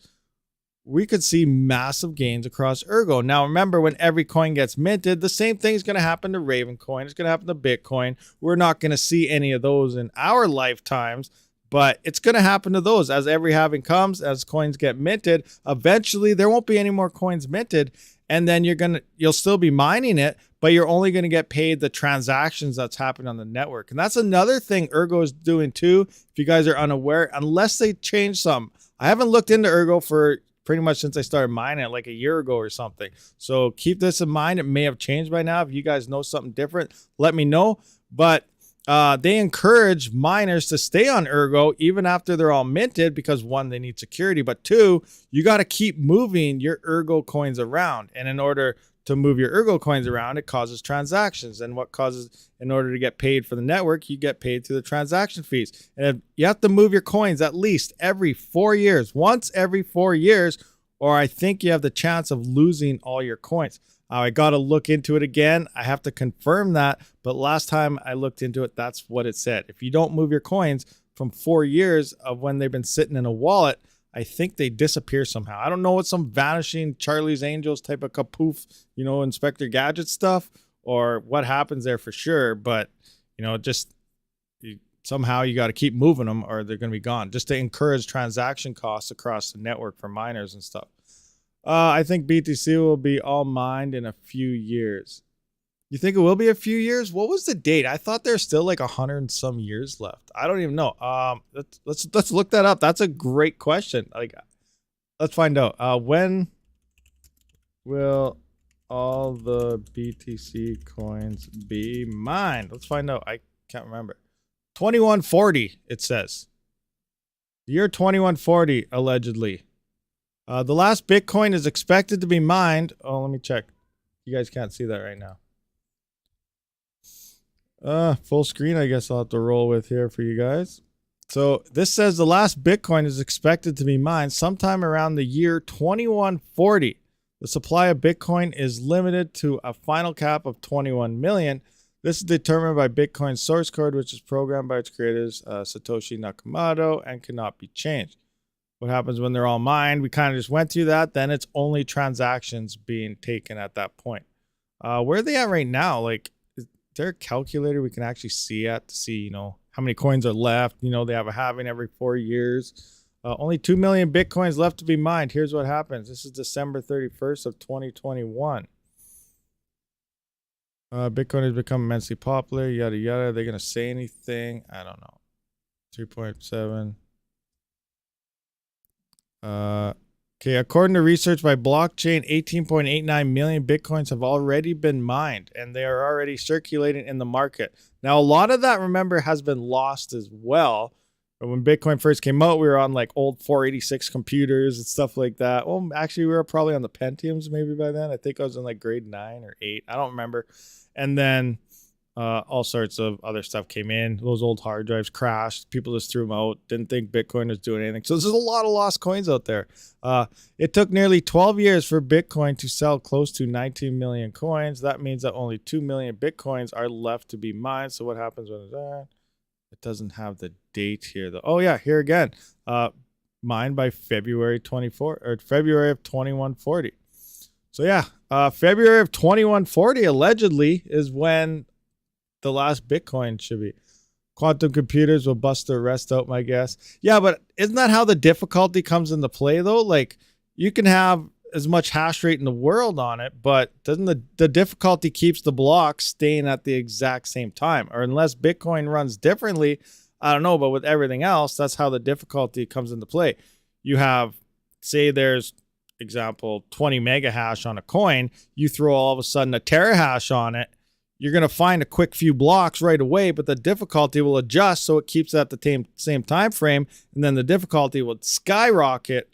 Speaker 1: we could see massive gains across Ergo. Now, remember, when every coin gets minted, the same thing is going to happen to Ravencoin. It's going to happen to Bitcoin. We're not going to see any of those in our lifetimes, but it's going to happen to those as every halving comes, as coins get minted. Eventually, there won't be any more coins minted, and then you'll still be mining it, but you're only going to get paid the transactions that's happening on the network. And that's another thing Ergo is doing too. If you guys are unaware, unless they change some, I haven't looked into Ergo for pretty much since I started mining it like a year ago or something. So keep this in mind. It may have changed by now. If you guys know something different, let me know. But they encourage miners to stay on Ergo even after they're all minted because 1, they need security, but 2, you got to keep moving your Ergo coins around. And in order to move your ergo coins around, it causes transactions. And what causes, in order to get paid for the network, you get paid through the transaction fees. And you have to move your coins at least every 4 years, once every 4 years, or I think you have the chance of losing all your coins. I got to look into it again. I have to confirm that. But last time I looked into it, that's what it said. If you don't move your coins from 4 years of when they've been sitting in a wallet, I think they disappear somehow. I don't know, it's some vanishing Charlie's Angels type of kapoof, you know, Inspector Gadget stuff, or what happens there for sure. But, you know, just somehow you got to keep moving them or they're going to be gone, just to encourage transaction costs across the network for miners and stuff. I think BTC will be all mined in a few years. You think it will be a few years? What was the date? I thought there's still like 100 and some years left. I don't even know. Let's look that up. That's a great question. Like, let's find out. When will all the BTC coins be mined? Let's find out. I can't remember. 2140, it says. Year 2140, allegedly. The last Bitcoin is expected to be mined. Oh, let me check. You guys can't see that right now. Full screen, I guess I'll have to roll with here for you guys. So this says the last Bitcoin is expected to be mined sometime around the year 2140. The supply of Bitcoin is limited to a final cap of 21 million. This is determined by Bitcoin's source code, which is programmed by its creators, Satoshi Nakamoto, and cannot be changed. What happens when they're all mined? We kind of just went through that. Then it's only transactions being taken at that point. Where are they at right now? Like, is there a calculator we can actually see at to see, you know, how many coins are left? You know, they have a halving every 4 years. Only 2 million Bitcoins left to be mined. Here's what happens. This is December 31st of 2021. Bitcoin has become immensely popular, yada, yada. Are they going to say anything? I don't know. 3.7. Okay, according to research by Blockchain, 18.89 million Bitcoins have already been mined, and they are already circulating in the market. Now, a lot of that, remember, has been lost as well. But when Bitcoin first came out, we were on like old 486 computers and stuff like that. Well, actually, we were probably on the Pentiums maybe by then. I think I was in like grade 9 or 8. I don't remember. And then all sorts of other stuff came in. Those old hard drives crashed. People just threw them out. Didn't think Bitcoin was doing anything. So there's a lot of lost coins out there. It took nearly 12 years for Bitcoin to sell close to 19 million coins. That means that only 2 million Bitcoins are left to be mined. So what happens when it's that? It doesn't have the date here though. Oh yeah, here again. Mined by February 24 or February of 2140. So yeah, February of 2140 allegedly is when the last Bitcoin should be. Quantum computers will bust the rest out, my guess. Yeah, but isn't that how the difficulty comes into play though? Like, you can have as much hash rate in the world on it, but doesn't the difficulty keeps the blocks staying at the exact same time? Or unless Bitcoin runs differently, I don't know, but with everything else, that's how the difficulty comes into play. You have, say there's, example, 20 mega hash on a coin, you throw all of a sudden a terahash on it, you're going to find a quick few blocks right away, but the difficulty will adjust so it keeps at the same time frame, and then the difficulty will skyrocket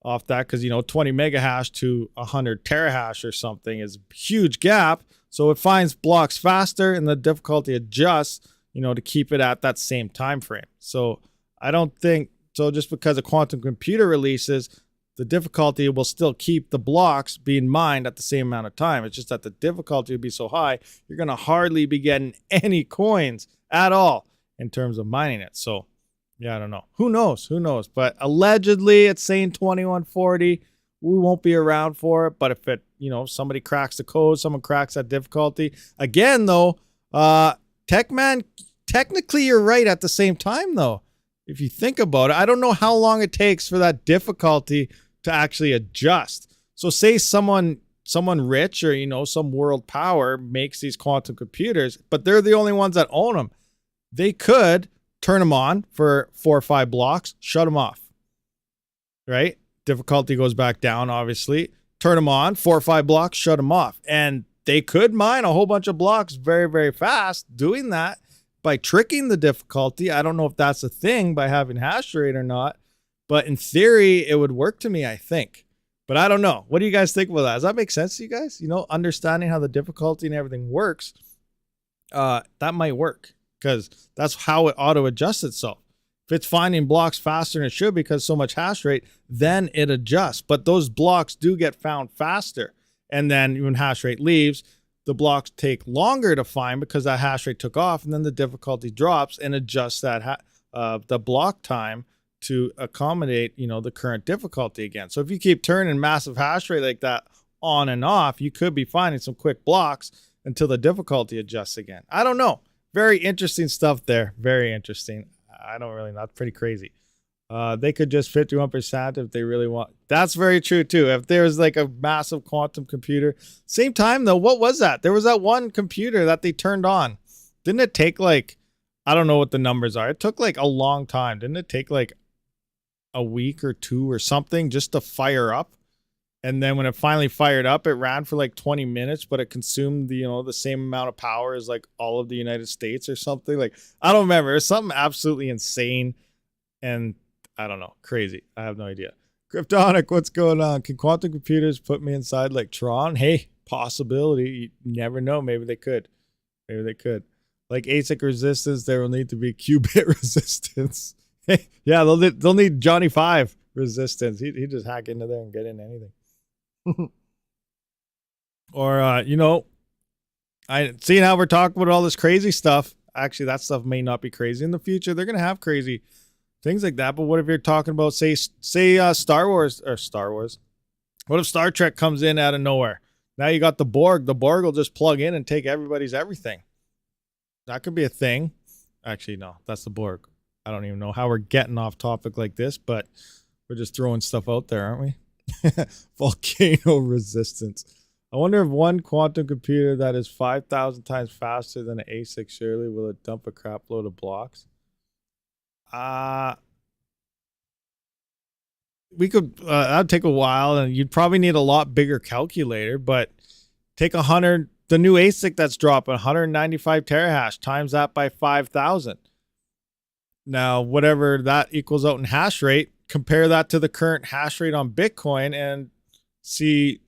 Speaker 1: off that because, you know, 20 mega hash to 100 terahash or something is a huge gap. So it finds blocks faster and the difficulty adjusts, you know, to keep it at that same time frame. So I don't think so. Just because a quantum computer releases, the difficulty will still keep the blocks being mined at the same amount of time. It's just that the difficulty will be so high, you're going to hardly be getting any coins at all in terms of mining it. So yeah, I don't know. Who knows? Who knows? But allegedly it's saying 2140. We won't be around for it. But if it, you know, somebody cracks the code, someone cracks that difficulty. Again, though, Techman, technically you're right at the same time, though. If you think about it, I don't know how long it takes for that difficulty to actually adjust. So say someone rich or, you know, some world power makes these quantum computers, but they're the only ones that own them. They could turn them on for 4 or 5 blocks, shut them off, right? Difficulty goes back down, obviously. Turn them on, 4 or 5 blocks, shut them off. And they could mine a whole bunch of blocks very, very fast doing that by tricking the difficulty. I don't know if that's a thing by having hash rate or not, but in theory, it would work to me, I think. But I don't know. What do you guys think about that? Does that make sense to you guys? You know, understanding how the difficulty and everything works, that might work because that's how it auto adjusts itself. If it's finding blocks faster than it should because so much hash rate, then it adjusts. But those blocks do get found faster. And then when hash rate leaves, the blocks take longer to find because that hash rate took off, and then the difficulty drops and adjusts that the block time to accommodate, you know, the current difficulty again. So if you keep turning massive hash rate like that on and off, you could be finding some quick blocks until the difficulty adjusts again. I don't know. Very interesting stuff there. Very interesting. I don't really know. That's pretty crazy. They could just 51% if they really want. That's very true too. If there's like a massive quantum computer. Same time though, what was that? There was that one computer that they turned on. Didn't it take like, I don't know what the numbers are. It took like a long time. Didn't it take like a week or two or something just to fire up? And then when it finally fired up, it ran for like 20 minutes, but it consumed the, you know, the same amount of power as like all of the United States or something. Like, I don't remember. It's something absolutely insane. And I don't know. Crazy. I have no idea. Kryptonic, what's going on? Can quantum computers put me inside like Tron? Hey, possibility. You never know. Maybe they could. Maybe they could. Like ASIC resistance, there will need to be qubit resistance. Yeah, they'll need Johnny 5 resistance. He just hack into there and get in anything. Or you know, I seeing how we're talking about all this crazy stuff. Actually, that stuff may not be crazy in the future. They're gonna have crazy things like that. But what if you're talking about say Star Wars or Star Wars? What if Star Trek comes in out of nowhere? Now you got the Borg. The Borg will just plug in and take everybody's everything. That could be a thing. Actually, no, that's the Borg. I don't even know how we're getting off topic like this, but we're just throwing stuff out there, aren't we? Volcano resistance. I wonder if one quantum computer that is 5,000 times faster than an ASIC, surely will it dump a crap load of blocks? We could, that'd take a while, and you'd probably need a lot bigger calculator, but take 100, the new ASIC that's dropping 195 terahash, times that by 5,000. Now, whatever that equals out in hash rate, compare that to the current hash rate on Bitcoin and see,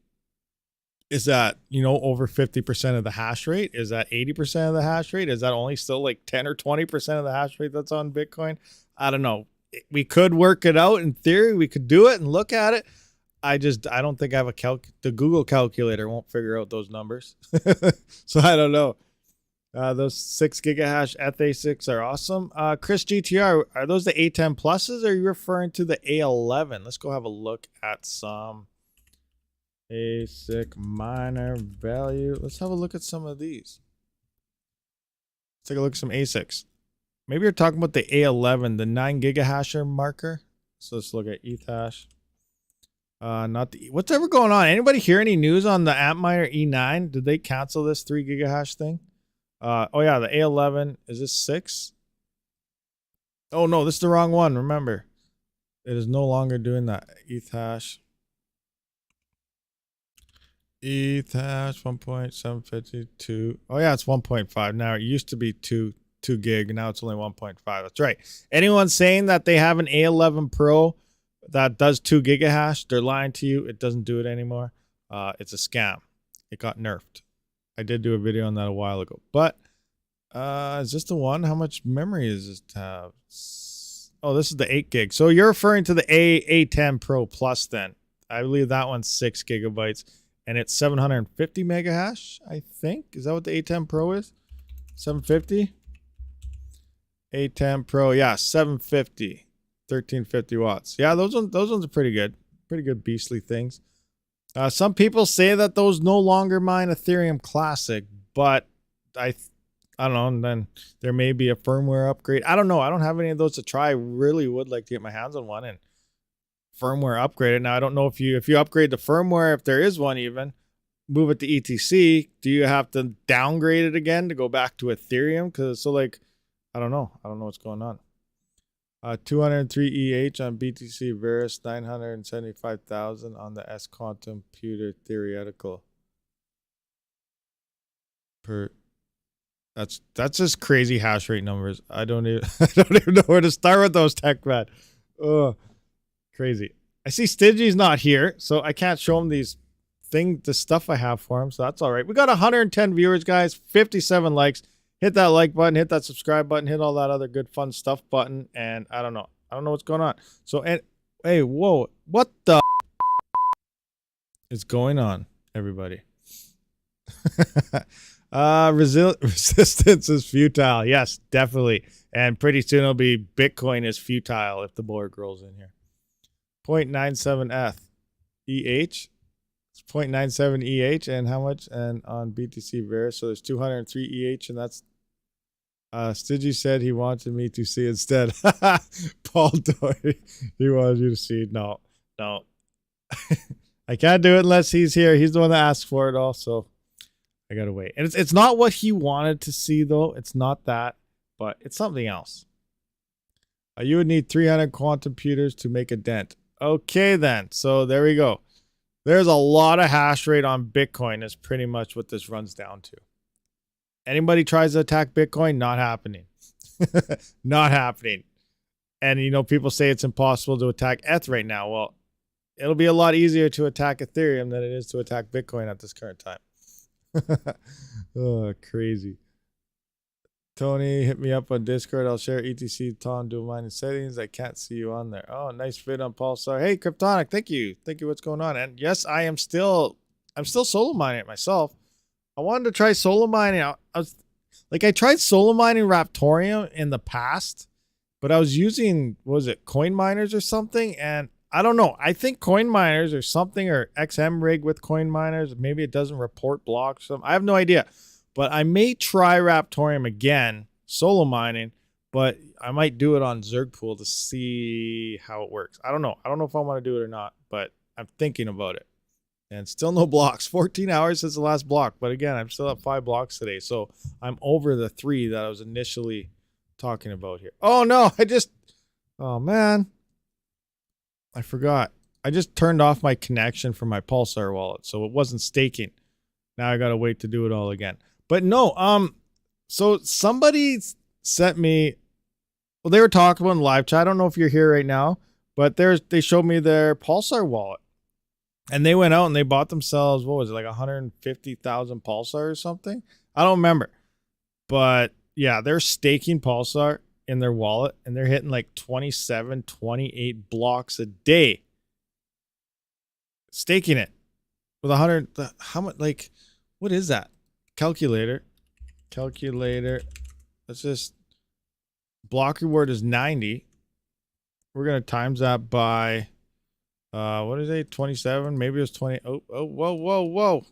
Speaker 1: is that, you know, over 50% of the hash rate? Is that 80% of the hash rate? Is that only still like 10 or 20% of the hash rate that's on Bitcoin? I don't know. We could work it out in theory. We could do it and look at it. I don't think I have the Google calculator won't figure out those numbers. So I don't know. Those 6 gigahash ASICs are awesome. Chris GTR, are those the A10 pluses or are you referring to the A11? Let's go have a look at some ASIC miner value. Let's have a look at some of these. Let's take a look at some ASICs. Maybe you're talking about the A11, the 9 gigahasher marker. So let's look at ETHash. Not the, what's ever going on? Anybody hear any news on the Antminer E9? Did they cancel this 3 gigahash thing? Oh yeah, the A11, is this 6? Oh no, this is the wrong one. Remember, it is no longer doing that. ETHash 1.752. Oh yeah, it's 1.5 now. It used to be 2 gig, now it's only 1.5. That's right. Anyone saying that they have an A11 Pro that does 2 gigahash, they're lying to you. It doesn't do it anymore. It's a scam. It got nerfed. I did do a video on that a while ago. But is this the one? How much memory is this tab? Oh, this is the 8 gig. So you're referring to the A10 Pro Plus then. I believe that one's 6 gigabytes and it's 750 mega hash, I think. Is that what the A10 Pro is? 750? A10 Pro, yeah, 750. 1350 watts. Yeah, those ones are pretty good. Pretty good beastly things. Some people say that those no longer mine Ethereum Classic, but I don't know. And then there may be a firmware upgrade. I don't know. I don't have any of those to try. I really would like to get my hands on one and firmware upgrade it. Now I don't know if you upgrade the firmware, if there is one even, move it to ETC. Do you have to downgrade it again to go back to Ethereum? Because so like, I don't know. I don't know what's going on. 203 EH on BTC Verus, 975,000 on the S Quantum Computer Theoretical. That's just crazy hash rate numbers. I don't even know where to start with those, tech man. Oh, crazy. I see Stingy's not here, so I can't show him the stuff I have for him, so that's all right. We got 110 viewers, guys, 57 likes. Hit that like button, hit that subscribe button, hit all that other good fun stuff button, and I don't know what's going on. So, and hey, whoa, what the is going on, everybody? Resistance is futile. Yes, definitely. And pretty soon it'll be Bitcoin is futile if the boy grows in here. 0.97 EH. It's 0.97 EH, and how much? And on BTC Verus, so there's 203 EH, and that's Stingy said he wanted me to see instead. Paul Dory, he wanted you to see. No. I can't do it unless he's here. He's the one that asked for it all, so I gotta wait. And it's not what he wanted to see, though. It's not that, but it's something else. You would need 300 quantum computers to make a dent. Okay, then. So there we go. There's a lot of hash rate on Bitcoin is pretty much what this runs down to. Anybody tries to attack Bitcoin, not happening. Not happening. And, you know, people say it's impossible to attack ETH right now. Well, it'll be a lot easier to attack Ethereum than it is to attack Bitcoin at this current time. Oh, crazy. Tony, hit me up on Discord. I'll share ETC Ton dual mining settings. I can't see you on there. Oh, nice fit on Pulsar. Hey, Kryptonic, thank you. Thank you. What's going on? And yes, I'm still solo mining it myself. I wanted to try solo mining. I tried solo mining Raptorium in the past, but I was using, what was it, coin miners or something? And I don't know. I think coin miners or something, or XM rig with coin miners. Maybe it doesn't report blocks. So I have no idea. But I may try Raptorium again, solo mining, but I might do it on Zergpool to see how it works. I don't know. I don't know if I want to do it or not, but I'm thinking about it. And still no blocks. 14 hours since the last block. But again, I'm still at 5 blocks today. So I'm over the 3 that I was initially talking about here. Oh, no. Oh, man. I forgot. I just turned off my connection from my Pulsar wallet, so it wasn't staking. Now I got to wait to do it all again. But no, so somebody sent me, well, they were talking about in live chat. I don't know if you're here right now, but they showed me their Pulsar wallet. And they went out and they bought themselves, what was it, like 150,000 Pulsar or something? I don't remember. But yeah, they're staking Pulsar in their wallet, and they're hitting like 27, 28 blocks a day. Staking it with 100, how much, like, what is that? Calculator. Let's just, block reward is 90. We're going to times that by, what is it? 27, maybe it was 20. Oh, whoa.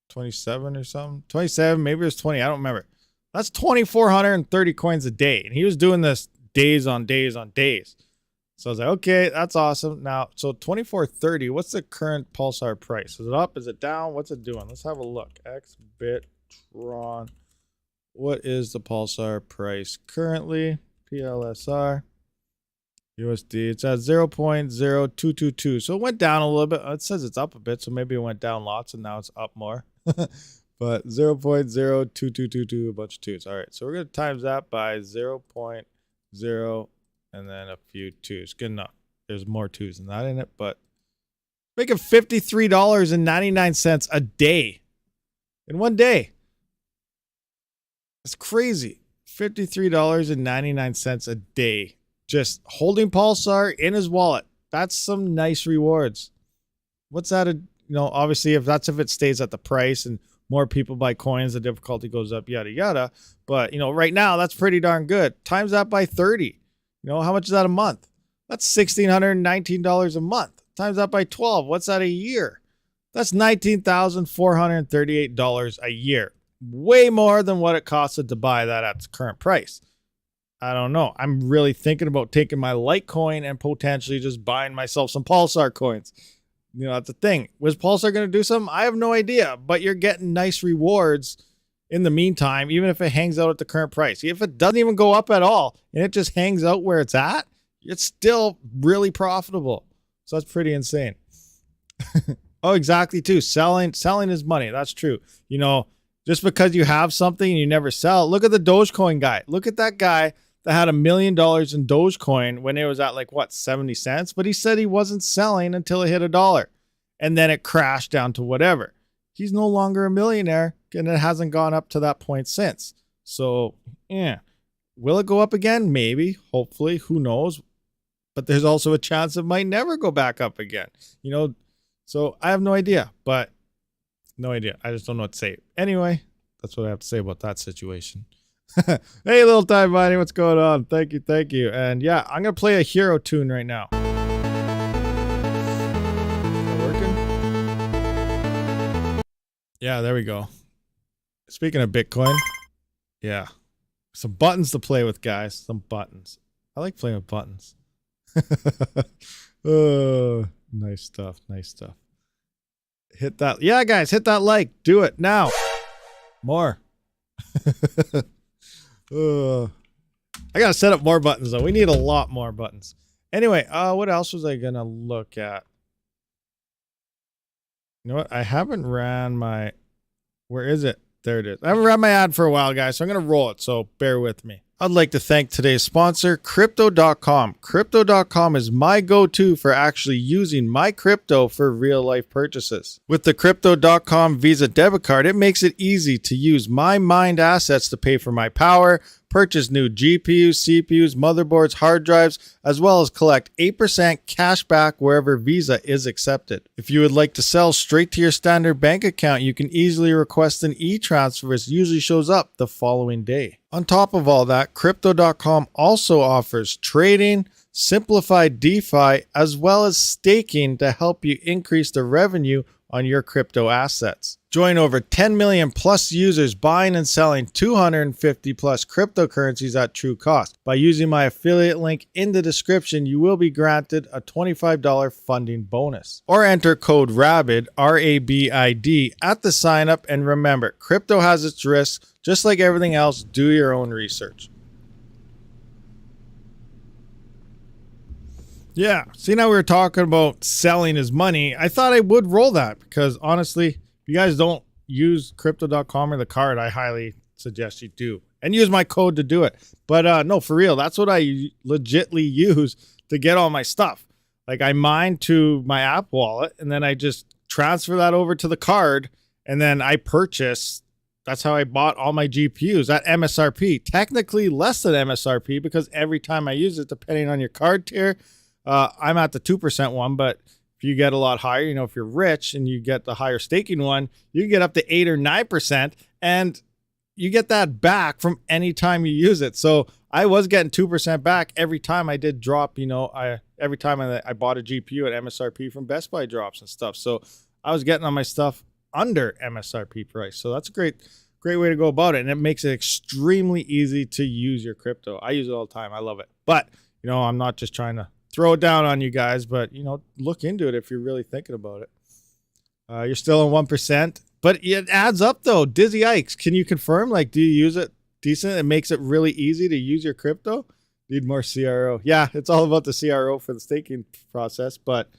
Speaker 1: 27 or something. 27, maybe it was 20. I don't remember. That's 2,430 coins a day. And he was doing this days on days on days. So I was like, okay, that's awesome. Now, so 2,430, what's the current Pulsar price? Is it up? Is it down? What's it doing? Let's have a look. XBitTron. What is the Pulsar price currently? PLSR. USD. It's at 0.0222. So it went down a little bit. It says it's up a bit, so maybe it went down lots and now it's up more. But 0.02222, a bunch of twos. All right, so we're going to times that by 0.0 and then a few twos. Good enough. There's more twos than that in it, but making $53.99 a day in one day. That's crazy. $53.99 a day. Just holding Pulsar in his wallet. That's some nice rewards. What's that? Obviously, if it stays at the price and more people buy coins, the difficulty goes up, yada, yada. But, right now, that's pretty darn good. Times that by 30. How much is that a month? That's $1,619 a month. Times that by 12. What's that a year? That's $19,438 a year. Way more than what it costed to buy that at the current price. I don't know. I'm really thinking about taking my Litecoin and potentially just buying myself some Pulsar coins. That's the thing. Was Pulsar going to do something? I have no idea. But you're getting nice rewards in the meantime, even if it hangs out at the current price. If it doesn't even go up at all and it just hangs out where it's at, it's still really profitable. So that's pretty insane. Oh, exactly, too. Selling is money. That's true. Just because you have something and you never sell. Look at the Dogecoin guy. Look at that guy that had $1 million in Dogecoin when it was at like what, 70 cents, but he said he wasn't selling until it hit $1, and then it crashed down to whatever. He's no longer a millionaire, and it hasn't gone up to that point since. So, yeah. Will it go up again? Maybe, hopefully, who knows? But there's also a chance it might never go back up again. You know, so I have no idea, but no idea. I just don't know what to say. Anyway, that's what I have to say about that situation. Hey, little time mining, what's going on? Thank you, thank you. And yeah, I'm going to play a hero tune right now. Working? Yeah, there we go. Speaking of Bitcoin, yeah. Some buttons to play with, guys. Some buttons. I like playing with buttons. Oh, nice stuff. Nice stuff. Hit that. Yeah, guys, hit that like. Do it now. More. I gotta set up more buttons, though. We need a lot more buttons. Anyway, what else was I gonna look at? You know what? I haven't ran my... Where is it? There it is. I haven't ran my ad for a while, guys, so I'm going to roll it, so bear with me. I'd like to thank today's sponsor, Crypto.com. Crypto.com is my go-to for actually using my crypto for real-life purchases. With the Crypto.com Visa debit card, it makes it easy to use my mined assets to pay for my power, purchase new GPUs, CPUs, motherboards, hard drives, as well as collect 8% cash back wherever Visa is accepted. If you would like to sell straight to your standard bank account, you can easily request an e-transfer, which usually shows up the following day. On top of all that, Crypto.com also offers trading, simplified DeFi, as well as staking to help you increase the revenue on your crypto assets. Join over 10 million plus users buying and selling 250 plus cryptocurrencies at true cost. By using my affiliate link in the description, you will be granted a $25 funding bonus. Or enter code RABID, R-A-B-I-D, at the sign up, and remember, crypto has its risks. Just like everything else, do your own research. Yeah, see, now we were talking about selling his money. I thought I would roll that because honestly, if you guys don't use Crypto.com or the card, I highly suggest you do. And use my code to do it. But no, for real, that's what I legitly use to get all my stuff. Like I mine to my app wallet and then I just transfer that over to the card and then I purchase. That's how I bought all my GPUs at MSRP. Technically less than MSRP because every time I use it, depending on your card tier, I'm at the 2% one, but if you get a lot higher, you know, if you're rich and you get the higher staking one, you can get up to 8 or 9% and you get that back from any time you use it. So I was getting 2% back every time I did drop, you know, every time I bought a GPU at MSRP from Best Buy drops and stuff. So I was getting on my stuff under MSRP price. So that's a great way to go about it. And it makes it extremely easy to use your crypto. I use it all the time. I love it. But, you know, I'm not just trying to throw it down on you guys, but, you know, look into it if you're really thinking about it. You're still on 1%, but it adds up though. Dizzy Ikes, can you confirm? Like, do you use it decent? It makes it really easy to use your crypto. Need more CRO. Yeah, it's all about the CRO for the staking process, but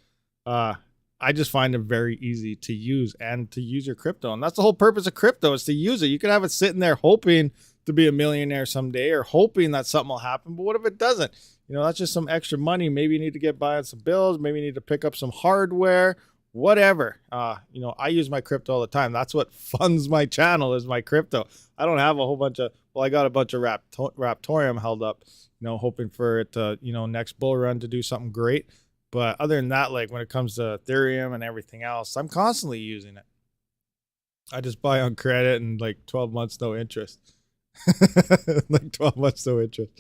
Speaker 1: I just find it very easy to use and to use your crypto. And that's the whole purpose of crypto, is to use it. You could have it sitting there hoping to be a millionaire someday or hoping that something will happen. But what if it doesn't? You know, that's just some extra money. Maybe you need to get by on some bills. Maybe you need to pick up some hardware, whatever. You know, I use my crypto all the time. That's what funds my channel, is my crypto. I don't have a whole bunch of, well, I got a bunch of Raptorium held up, you know, hoping for it to, you know, next bull run to do something great. But other than that, like when it comes to Ethereum and everything else, I'm constantly using it. I just buy on credit and like 12 months, no interest. Like 12 months, no interest.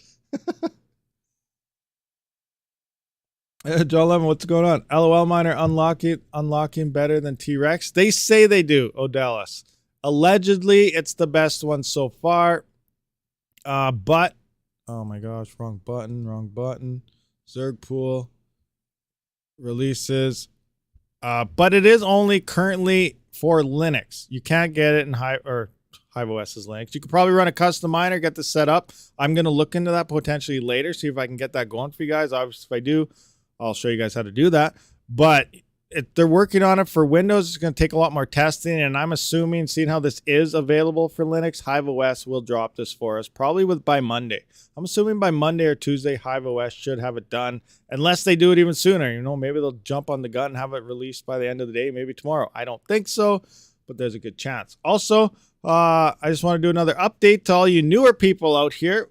Speaker 1: John Lemon, what's going on? LOL miner unlocking better than T-Rex. They say they do, Odellis. Allegedly, it's the best one so far. But, oh my gosh, wrong button. Zerg pool releases. But it is only currently for Linux. You can't get it in HiveOS's Linux. You could probably run a custom miner, get this set up. I'm going to look into that potentially later, see if I can get that going for you guys. Obviously, if I do, I'll show you guys how to do that. But they're working on it for Windows. It's going to take a lot more testing, and I'm assuming, seeing how this is available for Linux, HiveOS will drop this for us probably by Monday. I'm assuming by Monday or Tuesday, HiveOS should have it done, unless they do it even sooner. You know, maybe they'll jump on the gun and have it released by the end of the day, maybe tomorrow. I don't think so, but there's a good chance. Also, I just want to do another update to all you newer people out here.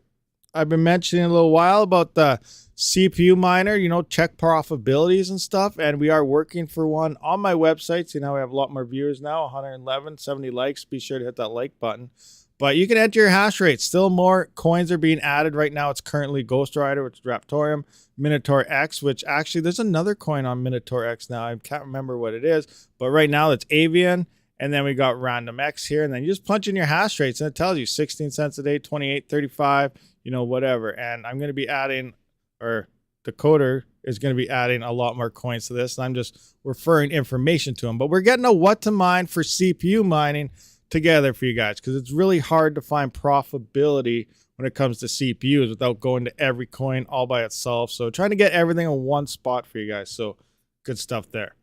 Speaker 1: I've been mentioning a little while about the CPU miner, you know, check profitabilities and stuff. And we are working for one on my website. See, now we have a lot more viewers now, 111, 70 likes. Be sure to hit that like button. But you can enter your hash rate. Still more coins are being added right now. It's currently Ghost Rider, which is Raptorium, Minotaur X, which actually there's another coin on Minotaur X now. I can't remember what it is. But right now it's Avian. And then we got Random X here. And then you just punch in your hash rates and it tells you 16 cents a day, 28, 35, you know, whatever. And I'm going to be adding, or the coder is going to be adding a lot more coins to this. And I'm just referring information to them. But we're getting a what to mine for CPU mining together for you guys, because it's really hard to find profitability when it comes to CPUs without going to every coin all by itself. So trying to get everything in one spot for you guys. So good stuff there.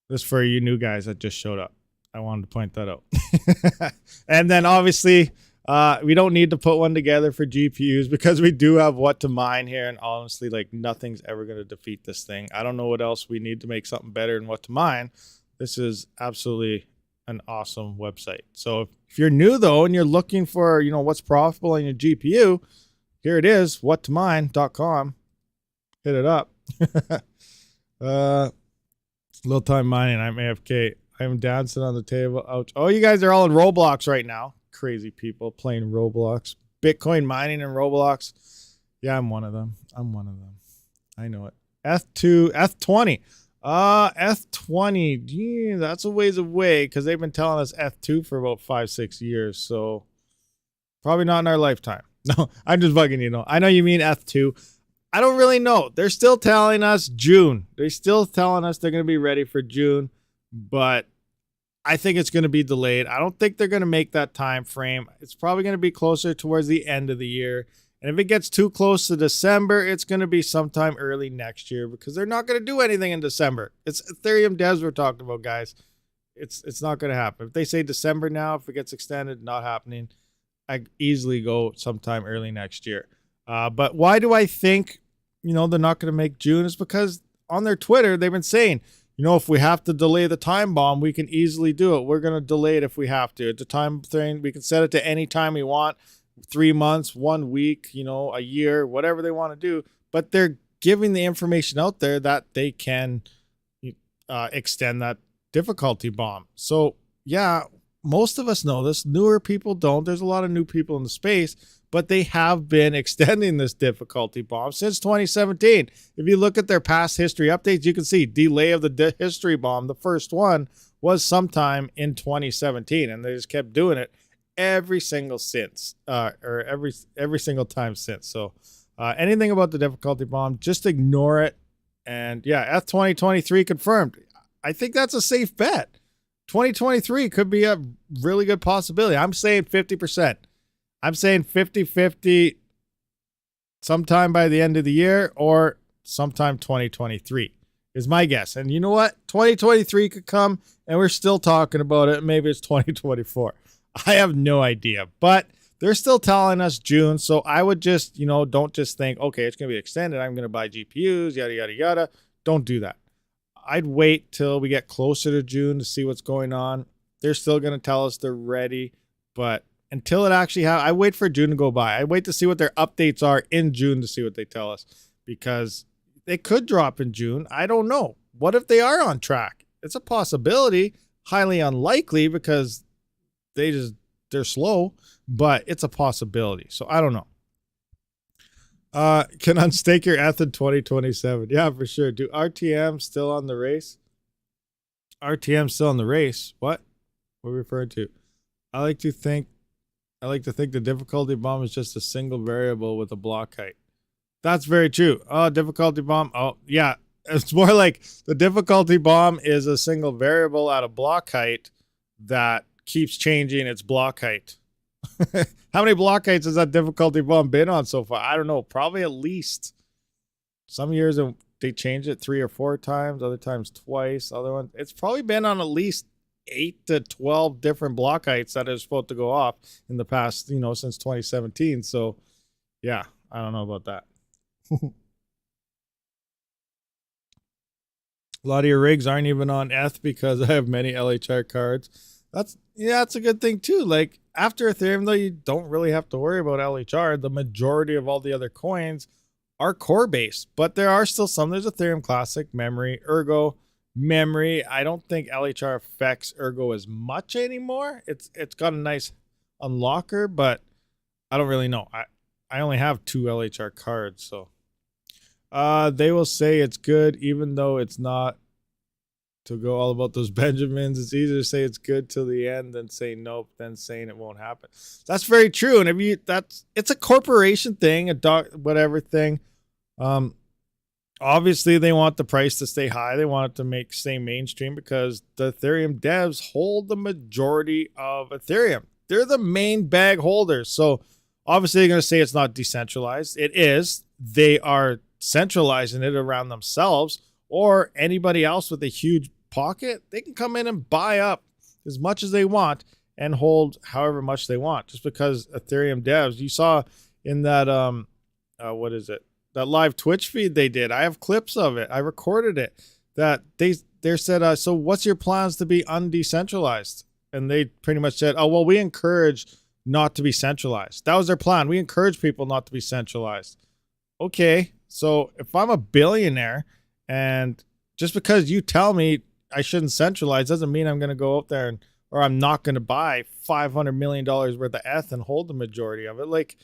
Speaker 1: This for you new guys that just showed up. I wanted to point that out. And then obviously, we don't need to put one together for GPUs because we do have what to mine here. And honestly, like nothing's ever going to defeat this thing. I don't know what else we need to make something better than what to mine. This is absolutely an awesome website. So if you're new though, and you're looking for, you know, what's profitable on your GPU, here it is, whattomine.com. Hit it up. Little time mining. I'm AFK. I'm dancing on the table. Ouch. Oh, you guys are all in Roblox right now. Crazy people playing Roblox. Bitcoin mining in Roblox. Yeah, I'm one of them. I know it. F2, F20. F20. Yeah, that's a ways away because they've been telling us F2 for about 5-6 years. So probably not in our lifetime. No, I'm just bugging you. Know. I know you mean F2. I don't really know. They're still telling us June. They're still telling us they're going to be ready for June. But I think it's going to be delayed. I don't think they're going to make that time frame. It's probably going to be closer towards the end of the year. And if it gets too close to December, it's going to be sometime early next year because they're not going to do anything in December. It's Ethereum devs we're talking about, guys. It's not going to happen. If they say December now, if it gets extended, not happening, I easily go sometime early next year. But why do I think, you know, they're not going to make June? Is because on their Twitter, they've been saying, you know, if we have to delay the time bomb, we can easily do it. We're going to delay it if we have to. It's a time thing. We can set it to any time we want, 3 months, 1 week, you know, a year, whatever they want to do. But they're giving the information out there that they can extend that difficulty bomb. So, yeah, most of us know this. Newer people don't. There's a lot of new people in the space. But they have been extending this difficulty bomb since 2017. If you look at their past history updates, you can see delay of the history bomb. The first one was sometime in 2017, and they just kept doing it every single single time since. So anything about the difficulty bomb, just ignore it. And yeah, F2023 confirmed. I think that's a safe bet. 2023 could be a really good possibility. I'm saying 50%. I'm saying 50-50 sometime by the end of the year or sometime 2023 is my guess. And you know what? 2023 could come and we're still talking about it. Maybe it's 2024. I have no idea, but they're still telling us June. So I would just, you know, don't just think, okay, it's going to be extended. I'm going to buy GPUs, yada, yada, yada. Don't do that. I'd wait till we get closer to June to see what's going on. They're still going to tell us they're ready, but until it actually happens, I wait for June to go by. I wait to see what their updates are in June to see what they tell us, because they could drop in June. I don't know. What if they are on track? It's a possibility, highly unlikely because they're slow, but it's a possibility. So I don't know. Can unstake your ETH in 2027. Yeah, for sure. Do RTM still on the race? RTM still on the race. What? What are we referring to? I like to think the difficulty bomb is just a single variable with a block height. That's very true. Oh, difficulty bomb. Oh, yeah. It's more like the difficulty bomb is a single variable at a block height that keeps changing its block height. How many block heights has that difficulty bomb been on so far? I don't know. Probably at least some years they changed it 3 or 4 times, other times twice, other ones. It's probably been on at least 8 to 12 different block heights that are supposed to go off in the past, since 2017. So yeah, I don't know about that. A lot of your rigs aren't even on ETH because I have many LHR cards. That's a good thing too. Like after Ethereum though, you don't really have to worry about LHR. The majority of all the other coins are core based, but there are still some. There's Ethereum Classic, Memory, Ergo, Memory. I don't think LHR affects Ergo as much anymore. It's got a nice unlocker, but I don't really know. I only have 2 LHR cards, so they will say it's good even though it's not. To go all about those Benjamins, it's easier to say it's good till the end than say nope, than saying it won't happen. That's very true. And it's a corporation thing, whatever thing. Obviously they want the price to stay high. They want it to stay mainstream because the Ethereum devs hold the majority of Ethereum. They're the main bag holders. So obviously they're going to say it's not decentralized. It is. They are centralizing it around themselves. Or anybody else with a huge pocket, they can come in and buy up as much as they want and hold however much they want. Just because Ethereum devs, you saw in that that live Twitch feed they did. I have clips of it. I recorded it. That they said, so what's your plans to be undecentralized? And they pretty much said, oh well, we encourage not to be centralized. That was their plan. We encourage people not to be centralized. Okay, so if I'm a billionaire. And just because you tell me I shouldn't centralize doesn't mean I'm going to go out there or I'm not going to buy $500 million worth of ETH and hold the majority of it. Like,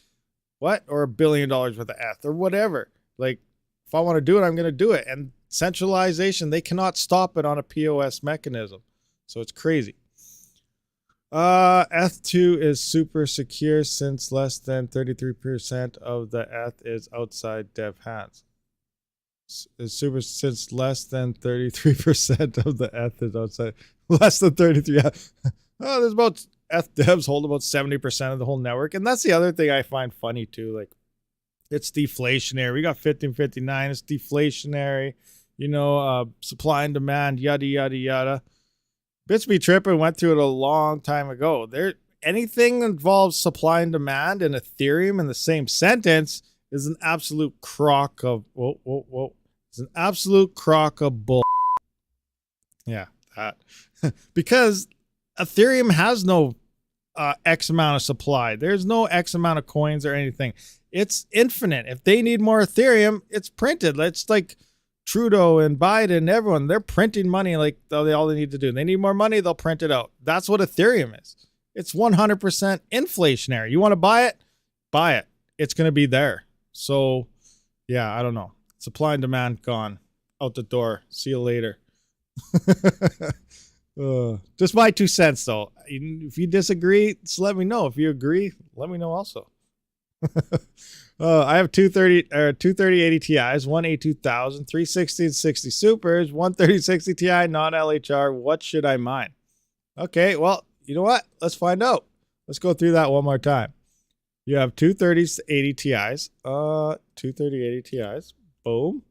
Speaker 1: what? Or $1 billion worth of ETH or whatever. Like, if I want to do it, I'm going to do it. And centralization, they cannot stop it on a POS mechanism. So it's crazy. ETH2 is super secure since less than 33% of the ETH is outside dev hands. Is super since less than 33% of the ETH is outside. Less than 33. Oh, there's about ETH devs hold about 70% of the whole network. And that's the other thing I find funny too. Like, it's deflationary. We got 1559. It's deflationary. Supply and demand, yada, yada, yada. Bitsby Trippin went through it a long time ago. Anything that involves supply and demand and Ethereum in the same sentence is an absolute crock of whoa. It's an absolute crock of bull. Yeah, that. Because Ethereum has no X amount of supply. There's no X amount of coins or anything. It's infinite. If they need more Ethereum, it's printed. It's like Trudeau and Biden and everyone. They're printing money like all they need to do. They need more money, they'll print it out. That's what Ethereum is. It's 100% inflationary. You want to buy it? Buy it. It's going to be there. So, yeah, I don't know. Supply and demand gone. Out the door. See you later. Just my 2 cents, though. If you disagree, just let me know. If you agree, let me know also. I have 23080 Ti's, one A2000, 31660 Supers, 13060 Ti, non-LHR. What should I mine? Okay, well, you know what? Let's find out. Let's go through that one more time. You have 23080 Ti's, 23080 Ti's. Boom.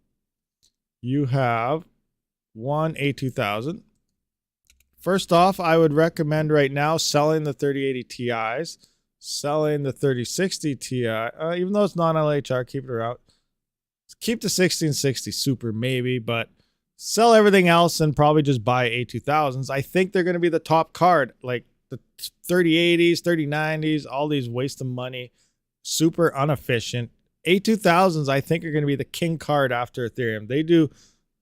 Speaker 1: You have one A2000. First off, I would recommend right now selling the 3080 Ti's, selling the 3060 Ti, even though it's non-LHR, keep it around. Keep the 1660 Super maybe, but sell everything else and probably just buy A2000s. I think they're going to be the top card, like the 3080s, 3090s, all these waste of money, super inefficient. A2000s, I think, are going to be the king card after Ethereum.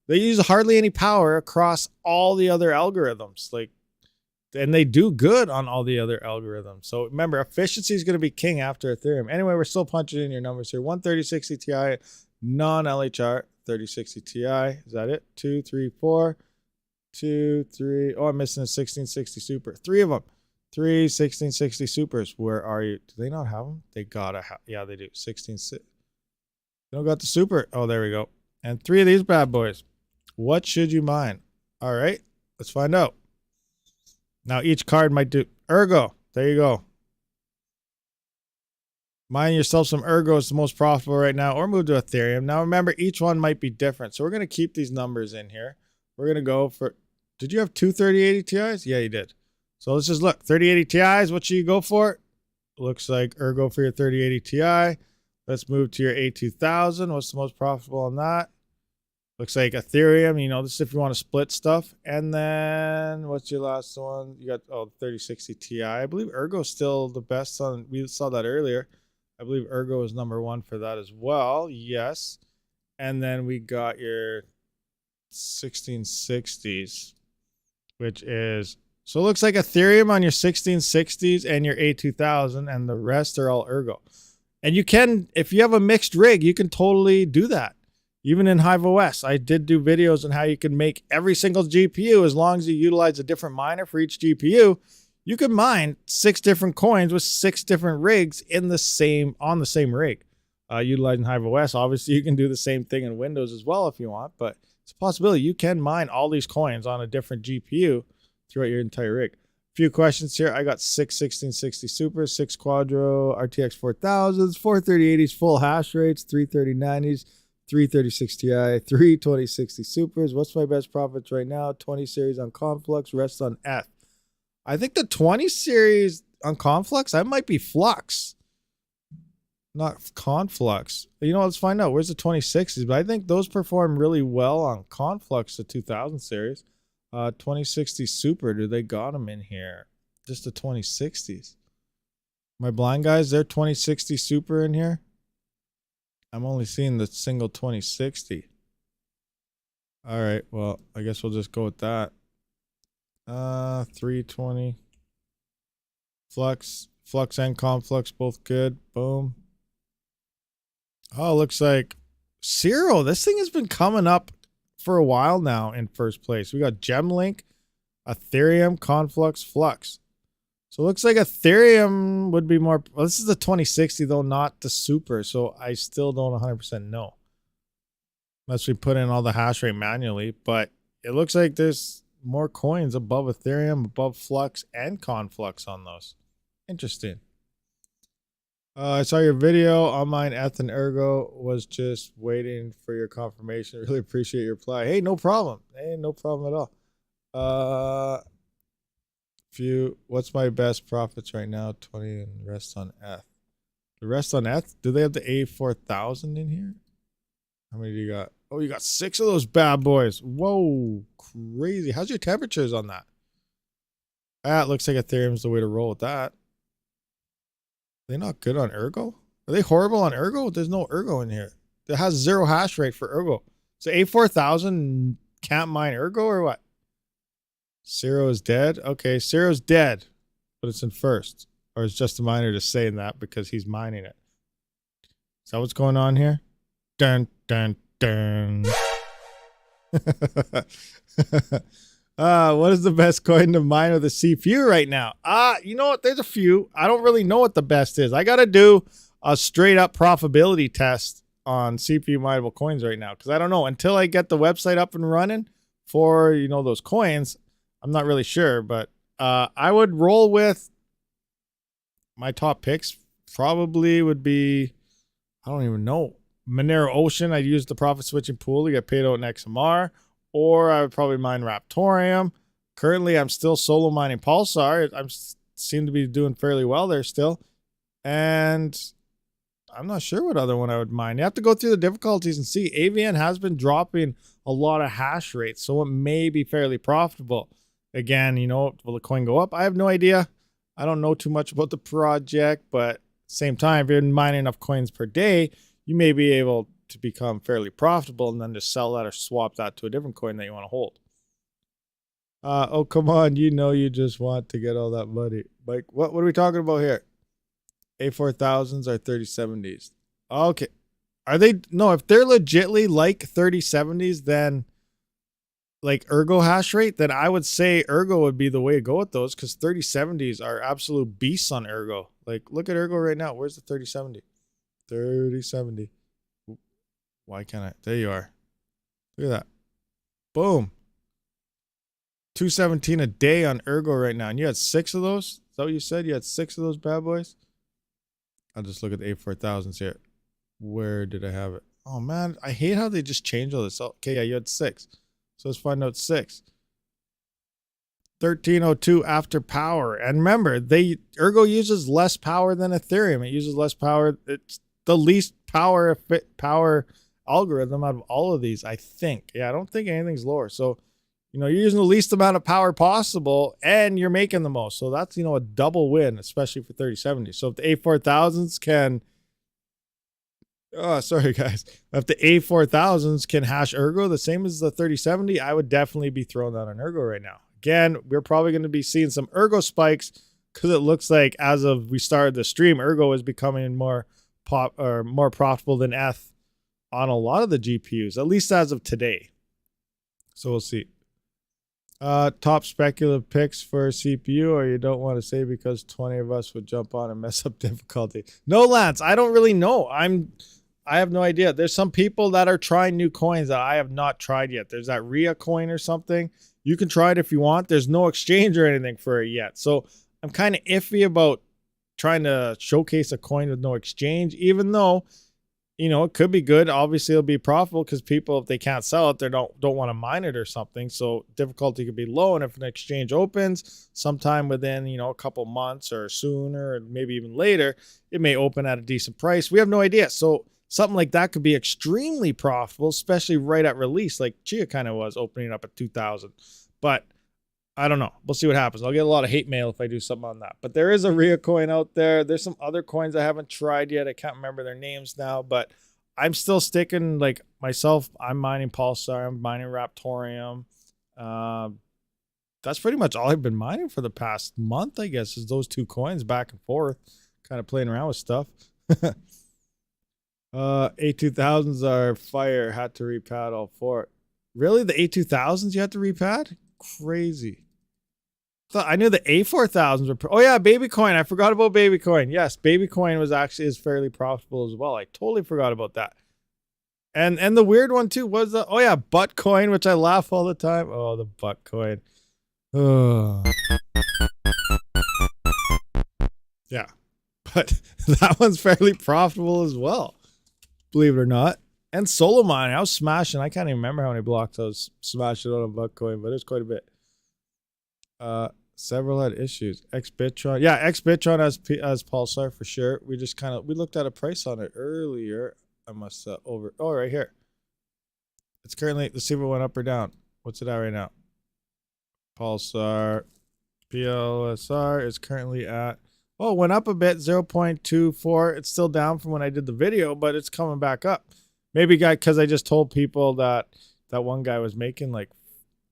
Speaker 1: They use hardly any power across all the other algorithms. And they do good on all the other algorithms. So remember, efficiency is going to be king after Ethereum. Anyway, we're still punching in your numbers here. 13060 Ti, non-LHR, 3060 Ti. Is that it? 2, 3, 4. 2, 3. Oh, I'm missing a 1660 Super. 3 of them. 3 1660 Supers. Where are you? Do they not have them? They gotta have. Yeah, they do. 1660. They don't got the Super. Oh, there we go. And 3 of these bad boys. What should you mine? All right, let's find out. Now each card might do. Ergo. There you go. Mine yourself some Ergo is the most profitable right now, or move to Ethereum. Now remember, each one might be different. So we're going to keep these numbers in here. We're going to go for, did you have two 3080 Ti's? Yeah, you did. So let's just look. 3080 Ti's, what should you go for? Looks like Ergo for your 3080 Ti. Let's move to your A2000. What's the most profitable on that? Looks like Ethereum. You know, this is if you want to split stuff. And then what's your last one? You got 3060 Ti. I believe Ergo's still the best on. We saw that earlier. I believe Ergo is #1 for that as well. Yes. And then we got your 1660s, which is, so it looks like Ethereum on your 1660s and your A2000, and the rest are all Ergo. And you can, if you have a mixed rig, you can totally do that. Even in Hive OS, I did do videos on how you can make every single GPU, as long as you utilize a different miner for each GPU. You can mine 6 different coins with 6 different rigs in the same, on the same rig. Utilizing Hive OS, obviously you can do the same thing in Windows as well if you want, but it's a possibility. You can mine all these coins on a different GPU throughout your entire rig. A few questions here. I got 6 1660 Supers, 6 Quadro RTX 4000s, 4 3080s full hash rates, 3 3090s, 3 3060 Ti, 3 2060 Supers. What's my best profits right now? 20 series on Conflux, rest on F. I think the 20 series on Conflux, that might be Flux, not Conflux. You know, let's find out. Where's the 2060s? But I think those perform really well on Conflux, the 2000 series. 2060 Super, do they got them in here? Just the 2060s. My blind guys, they're 2060 Super in here. I'm only seeing the single 2060. All right, well, I guess we'll just go with that. 320. Flux and Conflux, both good. Boom. Oh, looks like Zero. This thing has been coming up for a while now in first place. We got Gemlink, Ethereum, Conflux, Flux. So it looks like Ethereum would be more. Well, this is the 2060 though, not the Super. So I still don't 100% know. Unless we put in all the hash rate manually. But it looks like there's more coins above Ethereum, above Flux and Conflux on those. Interesting. I saw your video on mine. Eth and Ergo, was just waiting for your confirmation. Really appreciate your reply. Hey, no problem. Hey, no problem at all. What's my best profits right now? 20 and rest on Eth. The rest on Eth? Do they have the A4000 in here? How many do you got? Oh, you got 6 of those bad boys. Whoa, crazy. How's your temperatures on that? That looks like Ethereum's the way to roll with that. Are they not good on Ergo? Are they horrible on Ergo? There's no Ergo in here. It has 0 hash rate for Ergo. So A4000 can't mine Ergo or what? Zero is dead? Okay, Zero's dead, but it's in first. Or it's just a miner just saying that because he's mining it. Is that what's going on here? Dun, dun, dun. What is the best coin to mine with a CPU right now? You know what? There's a few. I don't really know what the best is. I got to do a straight up profitability test on CPU mineable coins right now because I don't know. Until I get the website up and running for, you know, those coins, I'm not really sure. But I would roll with my top picks. Probably would be, I don't even know. Monero Ocean. I'd use the profit switching pool to get paid out in XMR. Or I would probably mine Raptorium. Currently, I'm still solo mining Pulsar. I seem to be doing fairly well there still. And I'm not sure what other one I would mine. You have to go through the difficulties and see. AVN has been dropping a lot of hash rates, so it may be fairly profitable. Again, you know, will the coin go up? I have no idea. I don't know too much about the project, but at the same time, if you're mining enough coins per day, you may be able to become fairly profitable and then just sell that or swap that to a different coin that you want to hold. Oh, come on. You know you just want to get all that money. Like, what are we talking about here? A4000s are 3070s. Okay. Are they? No, if they're legitly like 3070s, then like Ergo hash rate, then I would say Ergo would be the way to go with those because 3070s are absolute beasts on Ergo. Like, look at Ergo right now. Where's the 3070? 3070. Why can't I? There you are. Look at that. Boom. 217 a day on Ergo right now. And you had 6 of those? Is that what you said? You had 6 of those bad boys? I'll just look at the A4000s here. Where did I have it? Oh man, I hate how they just change all this. Okay, yeah, you had 6. So let's find out 6. 1302 after power. And remember, Ergo uses less power than Ethereum. It uses less power. It's the least power algorithm out of all of these, I think. Yeah, I don't think anything's lower. So, you're using the least amount of power possible and you're making the most. So that's, a double win, especially for 3070. So if the A4000s can, oh, sorry guys. If the A4000s can hash Ergo the same as the 3070, I would definitely be throwing that on Ergo right now. Again, we're probably going to be seeing some Ergo spikes because it looks like as of we started the stream, Ergo is becoming more profitable than ETH on a lot of the GPUs, at least as of today. So we'll see. Top speculative picks for CPU, or you don't want to say because 20 of us would jump on and mess up difficulty. No, Lance, I don't really know. I have no idea. There's some people that are trying new coins that I have not tried yet. There's that Rhea coin or something. You can try it if you want. There's no exchange or anything for it yet. So I'm kind of iffy about trying to showcase a coin with no exchange, even though, it could be good. Obviously, it'll be profitable because people, if they can't sell it, they don't want to mine it or something. So difficulty could be low. And if an exchange opens sometime within, a couple months or sooner, or maybe even later, it may open at a decent price. We have no idea. So something like that could be extremely profitable, especially right at release, like Chia kind of was opening up at 2,000. But I don't know. We'll see what happens. I'll get a lot of hate mail if I do something on that. But there is a Rhea coin out there. There's some other coins I haven't tried yet. I can't remember their names now, but I'm still sticking, like myself, I'm mining Pulsar, I'm mining Raptorium. That's pretty much all I've been mining for the past month, I guess, is those 2 coins back and forth, kind of playing around with stuff. A2000s are fire. Had to repad all 4. Really? The A2000s you had to repad? Crazy. I knew the A4000s were. Oh yeah, Babycoin. I forgot about Babycoin. Yes, Babycoin is fairly profitable as well. I totally forgot about that. And the weird one too was the Buttcoin, which I laugh all the time. Oh, the Buttcoin. Oh. Yeah, but that one's fairly profitable as well, believe it or not. And solo mining, I was smashing. I can't even remember how many blocks I was smashing on a Buttcoin, but it was quite a bit. Several had issues. Xbitron, yeah, Xbitron as Pulsar for sure. We just we looked at a price on it earlier. I must right here. It's currently, let's see if it went up or down. What's it at right now? Pulsar PLSR is currently at, oh, it went up a bit, 0.24. It's still down from when I did the video, but it's coming back up. Maybe because I just told people that one guy was making like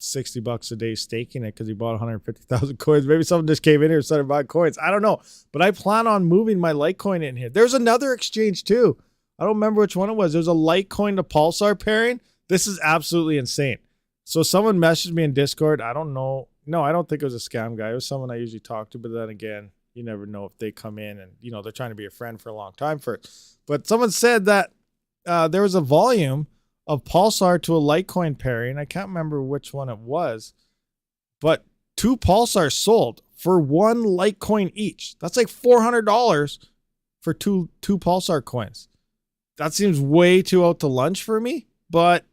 Speaker 1: $60 a day staking it because he bought 150,000 coins. Maybe someone just came in here and started buying coins. I don't know. But I plan on moving my Litecoin in here. There's another exchange too. I don't remember which one it was. There's a Litecoin to Pulsar pairing. This is absolutely insane. So someone messaged me in Discord. I don't know. No, I don't think it was a scam guy. It was someone I usually talk to. But then again, you never know if they come in and, they're trying to be a friend for a long time for it. But someone said that there was a volume of Pulsar to a Litecoin pairing. I can't remember which one it was, but 2 Pulsars sold for 1 Litecoin each. That's like $400 for two Pulsar coins. That seems way too out to lunch for me, but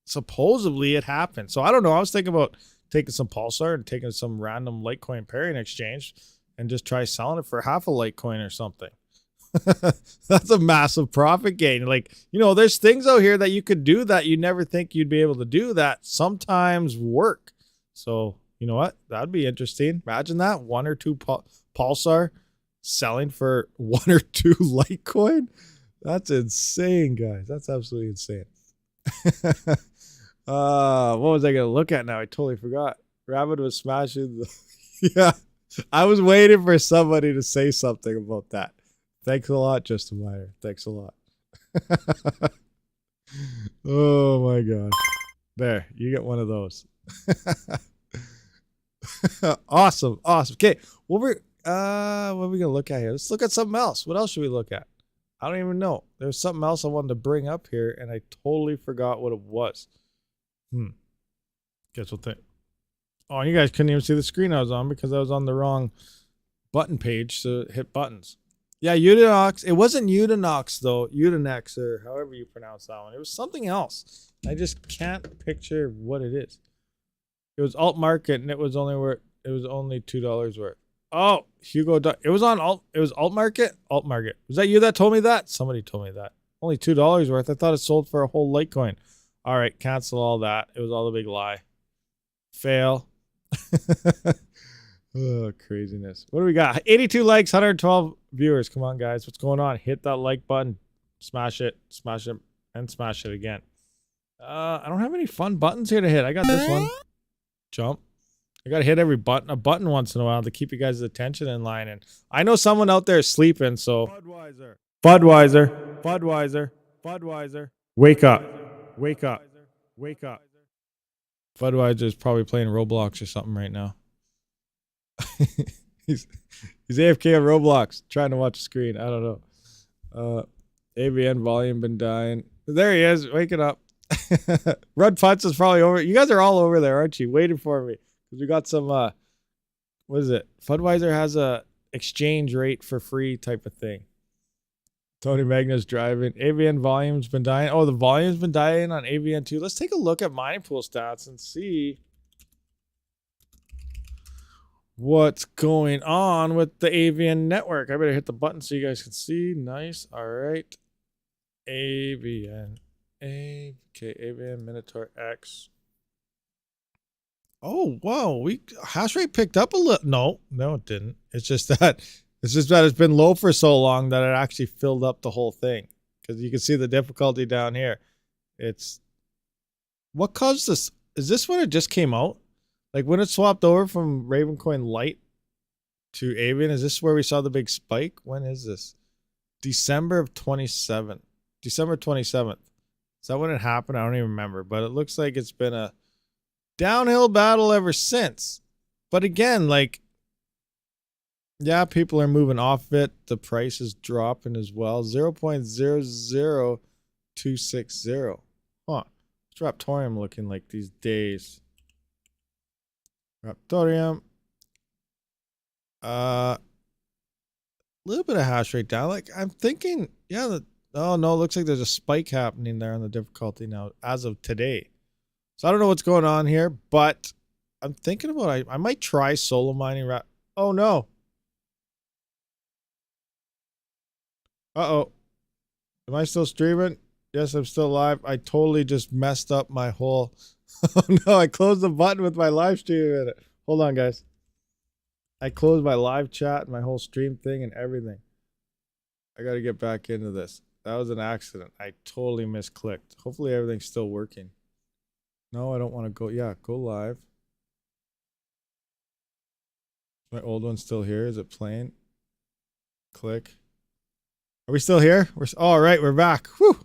Speaker 1: supposedly it happened. So I don't know. I was thinking about taking some Pulsar and taking some random Litecoin pairing exchange and just try selling it for half a Litecoin or something. That's a massive profit gain. Like, there's things out here that you could do that you never think you'd be able to do that sometimes work. So, you know what? That'd be interesting. Imagine that 1 or 2 Pulsar selling for 1 or 2 Litecoin. That's insane, guys. That's absolutely insane. What was I going to look at now? I totally forgot. Rabid was smashing yeah. I was waiting for somebody to say something about that. Thanks a lot, Justin Meyer. Thanks a lot. Oh my gosh. There, you get one of those. Awesome. Okay, what are we gonna look at here? Let's look at something else. What else should we look at? I don't even know. There's something else I wanted to bring up here, and I totally forgot what it was. Guess we'll think. Oh, you guys couldn't even see the screen I was on because I was on the wrong button page to hit buttons. Yeah, Utinox. It wasn't Utinox though. Utinex or however you pronounce that one. It was something else. I just can't picture what it is. It was alt market and it was only $2 worth. Oh, Hugo. It was on alt. It was alt market. Alt market. Was that you that told me that? Somebody told me that. Only $2 worth. I thought it sold for a whole Litecoin. All right, cancel all that. It was all a big lie. Fail. Oh, craziness. What do we got? 82 likes, 112 viewers. Come on, guys. What's going on? Hit that like button. Smash it, and smash it again. I don't have any fun buttons here to hit. I got this one. Jump. I got to hit a button once in a while to keep you guys' attention in line. And I know someone out there is sleeping, so. Budweiser. Wake up. Budweiser is probably playing Roblox or something right now. he's AFK on Roblox, trying to watch the screen. I don't know. AVN volume been dying. There he is, waking up. Rud Putz is probably over. You guys are all over there, aren't you? Waiting for me. Because we got some, what is it? Budweiser has a exchange rate for free type of thing. Tony Magna's driving. AVN volume's been dying. Oh, the volume's been dying on AVN too. Let's take a look at mining pool stats and see what's going on with the AVN network. I better hit the button so you guys can see. Nice. All right. AVN. Okay, AVN Minotaur X. Oh, whoa. Hash rate picked up a little. No, it didn't. It's just that it's been low for so long that it actually filled up the whole thing. Because you can see the difficulty down here. What caused this? Is this when it just came out? Like when it swapped over from Ravencoin Lite to Avian, is this where we saw the big spike? When is this? December 27th. Is that when it happened? I don't even remember. But it looks like it's been a downhill battle ever since. But again, like, yeah, people are moving off it. The price is dropping as well. 0.00260. Huh. What's Raptorium looking like these days? Raptorium. Little bit of hash rate down. Like I'm thinking, yeah. Oh no, it looks like there's a spike happening there on the difficulty now as of today. So I don't know what's going on here, but I'm thinking about I might try solo mining. Oh no. Uh-oh. Am I still streaming? Yes, I'm still live. I totally just messed up my whole. Oh no, I closed the button with my live stream in it. Hold on, guys. I closed my live chat and my whole stream thing and everything. I got to get back into this. That was an accident. I totally misclicked. Hopefully everything's still working. No, I don't want to go. Yeah, go live. My old one's still here. Is it playing? Click. Are we still here? All right, we're back. Whew.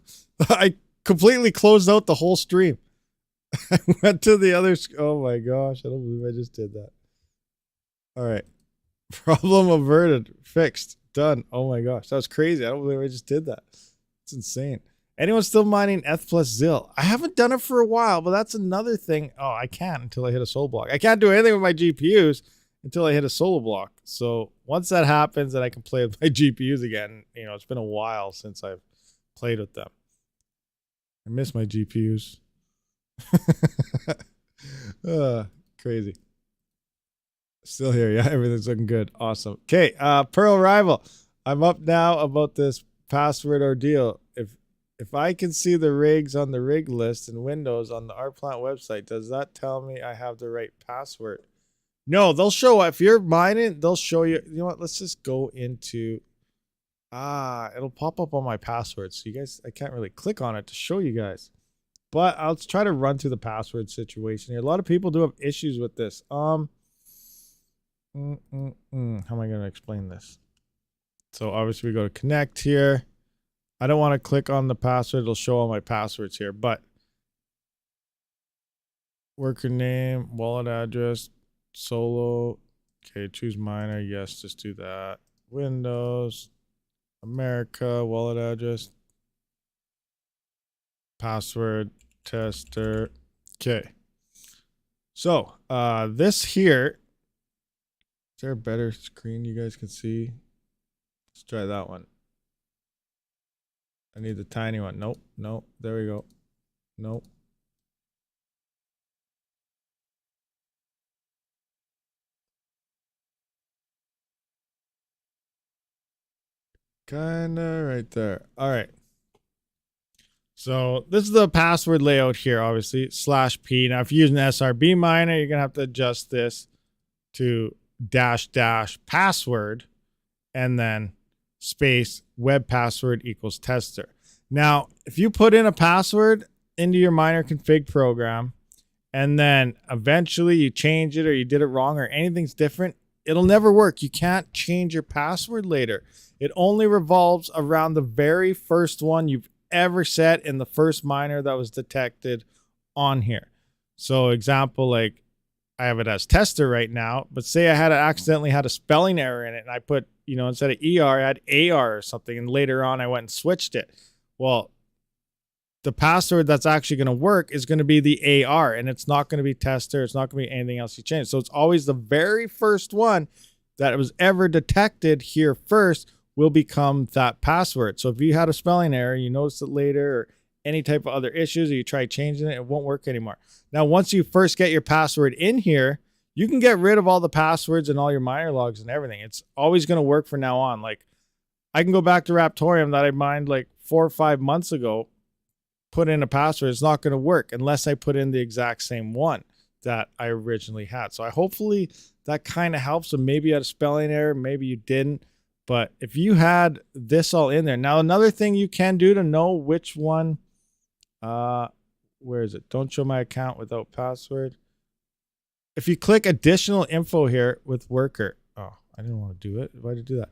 Speaker 1: I completely closed out the whole stream. I went to the other. Oh my gosh, I don't believe I just did that. All right. Problem averted. Fixed. Done. Oh my gosh, that was crazy. I don't believe I just did that. It's insane. Anyone still mining ETH plus ZIL? I haven't done it for a while, but that's another thing. Oh, I can't until I hit a solo block. I can't do anything with my GPUs until I hit a solo block. So once that happens, then I can play with my GPUs again. You know, it's been a while since I've played with them. I miss my GPUs. Crazy. Still here. Yeah, everything's looking good. Awesome. Okay, Pearl Rival. I'm up now about this password ordeal. If I can see the rigs on the rig list and windows on the Artplant website, does that tell me I have the right password? No, they'll show if you're mining, they'll show you. You know what? Let's just go into it'll pop up on my password. So you guys, I can't really click on it to show you guys. But I'll try to run through the password situation here. A lot of people do have issues with this. How am I going to explain this? So obviously we go to connect here. I don't want to click on the password. It'll show all my passwords here, but worker name, wallet address, solo. Okay, choose miner. Yes, just do that. Windows, America, wallet address, password, tester. Okay. So this here, is there a better screen you guys can see? Let's try that one. I need the tiny one. Nope. Nope. There we go. Nope. Kinda right there. All right. So this is the password layout here, obviously, /P. Now, if you're using SRB miner, you're going to have to adjust this to -- password and then space web password equals tester. Now, if you put in a password into your miner config program and then eventually you change it or you did it wrong or anything's different, it'll never work. You can't change your password later. It only revolves around the very first one you've ever set in the first miner that was detected on here. So example, like I have it as tester right now, but say I had accidentally had a spelling error in it and I put, you know, instead of ER, I had AR or something. And later on I went and switched it. Well, the password that's actually going to work is going to be the AR and it's not going to be tester. It's not going to be anything else you change. So it's always the very first one that was ever detected here first will become that password. So if you had a spelling error, you noticed it later or any type of other issues, or you try changing it, it won't work anymore. Now, once you first get your password in here, you can get rid of all the passwords and all your miner logs and everything. It's always going to work from now on. Like I can go back to Raptorium that I mined like 4 or 5 months ago, put in a password. It's not going to work unless I put in the exact same one that I originally had. So hopefully that kind of helps. So maybe you had a spelling error, maybe you didn't. But if you had this all in there. Now, another thing you can do to know which one, where is it? Don't show my account without password. If you click additional info here with worker. Oh, I didn't want to do it. Why did I do that?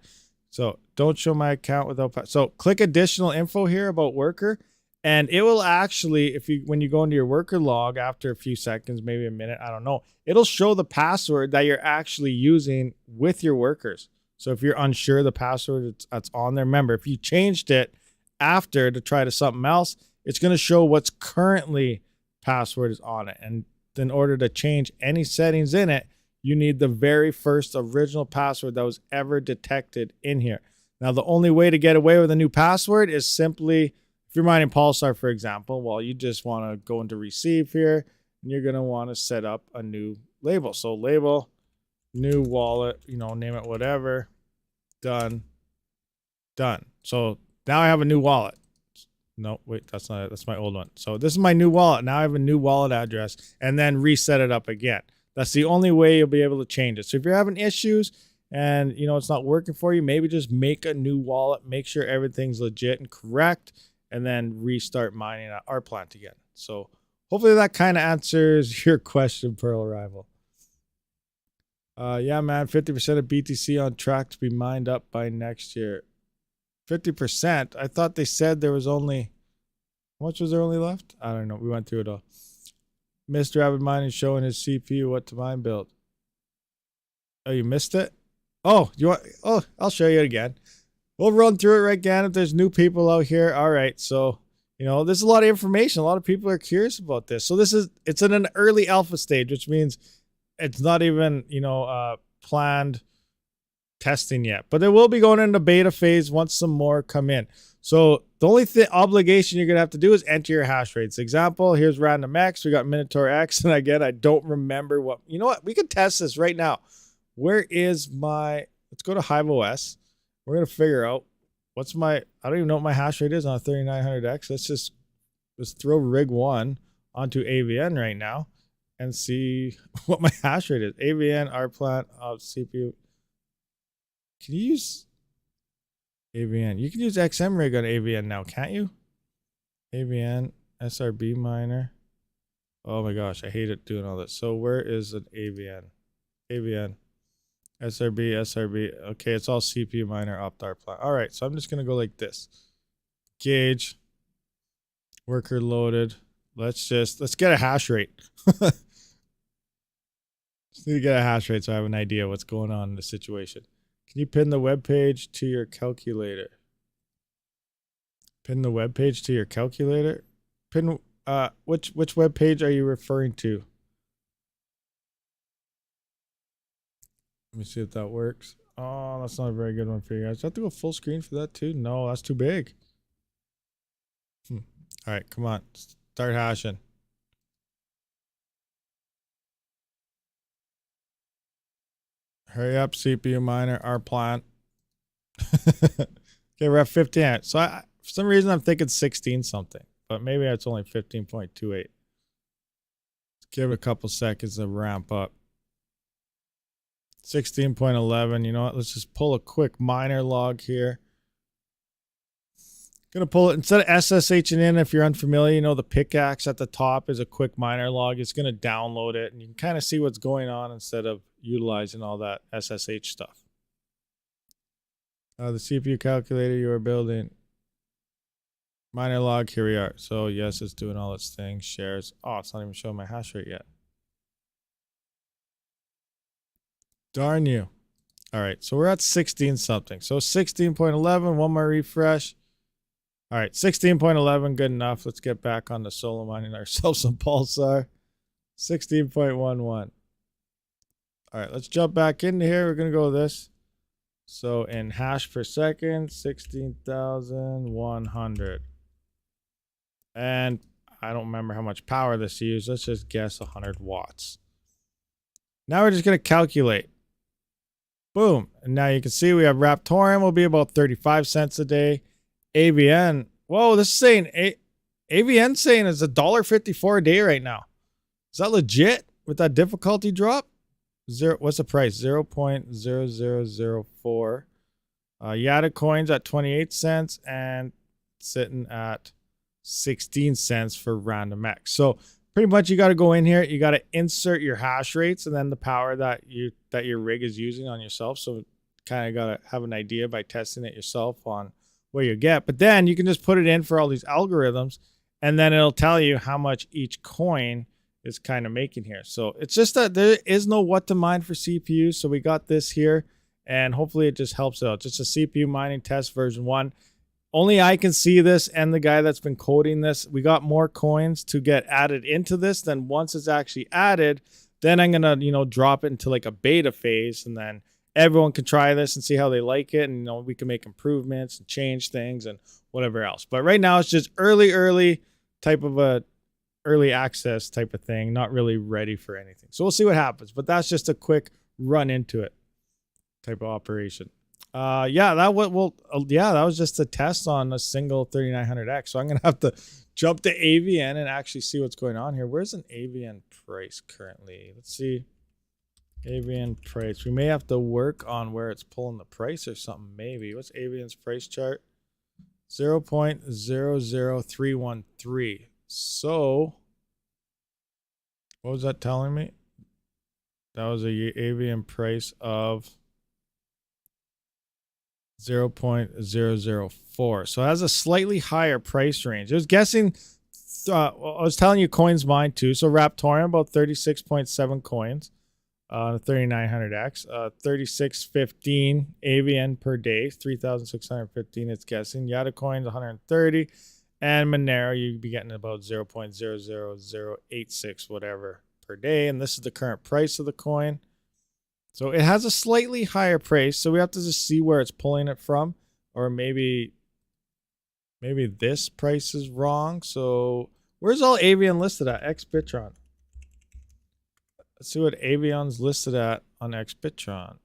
Speaker 1: So don't show my account without password. So click additional info here about worker. And it will actually, when you go into your worker log after a few seconds, maybe a minute, I don't know, it'll show the password that you're actually using with your workers. So if you're unsure the password that's on there, remember, if you changed it after to try to something else, it's going to show what's currently password is on it. And in order to change any settings in it, you need the very first original password that was ever detected in here. Now, the only way to get away with a new password is simply, if you're mining Pulsar, for example, well, you just want to go into receive here, and you're going to want to set up a new label. So label, new wallet, you know, name it whatever. Done. So now I have a new wallet. No, wait, that's not it. That's my old one. So this is my new wallet. Now I have a new wallet address and then reset it up again. That's the only way you'll be able to change it. So if you're having issues and, you know, it's not working for you, maybe just make a new wallet, make sure everything's legit and correct, and then restart mining at our plant again. So hopefully that kind of answers your question, Pearl Rival. Yeah, man, 50% of BTC on track to be mined up by next year. 50%? I thought they said there was only, how much was there only left? I don't know. We went through it all. Mr. RabidMining showing his CPU what to mine build. Oh, you missed it? Oh, you want? Oh, I'll show you again. We'll run through it right again if there's new people out here. All right, so you know, there's a lot of information. A lot of people are curious about this. So it's in an early alpha stage, which means it's not even, you know, planned testing yet, but they will be going into beta phase once some more come in. So the only obligation you're going to have to do is enter your hash rates. Example, here's random X. We got Minotaur X. And again, I don't remember what, you know what? We could test this right now. Where is my, let's go to Hive OS. We're going to figure out what's my, I don't even know what my hash rate is on a 3900X. Let's throw rig 1 onto AVN right now and see what my hash rate is. AVN, our plant, CPU. Can you use AVN? You can use XM rig on AVN now, can't you? AVN, SRB miner. Oh my gosh, I hate it doing all this. So where is an AVN? AVN, SRB. Okay, it's all CPU miner, Optar plant. All right, so I'm just gonna go like this. Gauge, worker loaded. Let's get a hash rate. Just need to get a hash rate so I have an idea what's going on in the situation. Can you pin the web page to your calculator? Pin the web page to your calculator? Pin which web page are you referring to? Let me see if that works. Oh, that's not a very good one for you guys. Do I have to go full screen for that too? No, that's too big. All right, come on. Start hashing. Hurry up, CPU miner, our plant. Okay, we're at 15. So for some reason, I'm thinking 16 something, but maybe it's only 15.28. Give it a couple seconds to ramp up. 16.11. You know what? Let's just pull a quick miner log here. Gonna pull it instead of SSHing in. If you're unfamiliar, you know the pickaxe at the top is a quick miner log. It's gonna download it, and you can kind of see what's going on instead of utilizing all that SSH stuff. The CPU calculator you are building. Miner log, here we are. So yes, it's doing all its things. Shares. Oh, it's not even showing my hash rate yet. Darn you. All right, so we're at 16 something. So 16.11, one more refresh. All right, 16.11, good enough. Let's get back on the solo mining ourselves some pulsar. 16.11. All right, let's jump back into here. We're going to go with this. So in hash per second, 16,100. And I don't remember how much power this used. Let's just guess 100 watts. Now we're just going to calculate. Boom. And now you can see we have Raptorium will be about 35 cents a day. AVN. Whoa, this is saying AVN saying it's $1.54 a day right now. Is that legit with that difficulty drop? What's the price? 0.0004. Yada coins at 28 cents and sitting at 16 cents for random X. So pretty much you got to go in here, you got to insert your hash rates and then the power that your rig is using on yourself. So kind of got to have an idea by testing it yourself on what you get. But then you can just put it in for all these algorithms and then it'll tell you how much each coin is kind of making here. So it's just that there is no what to mine for CPU. So we got this here and hopefully it just helps out. Just a CPU mining test version 1. Only I can see this and the guy that's been coding this. We got more coins to get added into this. Then once it's actually added, then I'm going to, drop it into like a beta phase and then everyone can try this and see how they like it. And, we can make improvements and change things and whatever else. But right now it's just early type of a early access type of thing. Not really ready for anything. So we'll see what happens. But that's just a quick run into it type of operation. That was just a test on a single 3900X. So I'm going to have to jump to AVN and actually see what's going on here. Where's an AVN price currently? Let's see. AVN price. We may have to work on where it's pulling the price or something maybe. What's AVN's price chart? 0.00313. So what was that telling me? That was a AVN price of 0.004. So it has a slightly higher price range. I was guessing, I was telling you coins mined too. So Raptorium, about 36.7 coins on the 3900X, 3615 AVN per day, 3,615 it's guessing. Yada coins, 130. And Monero, you'd be getting about 0.00086 whatever per day. And this is the current price of the coin. So it has a slightly higher price, so we have to just see where it's pulling it from, or maybe this price is wrong. So where's all Avian listed at? Xbitron. Let's see what Avion's listed at on Xbitron.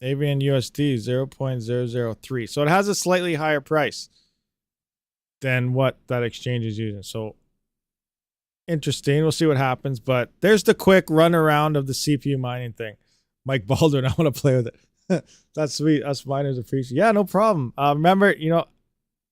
Speaker 1: Avian USD 0.003. So it has a slightly higher price than what that exchange is using. So interesting. We'll see what happens. But there's the quick run around of the CPU mining thing. Mike Baldwin, I want to play with it. That's sweet. Us miners appreciate. Yeah, no problem. Remember, I've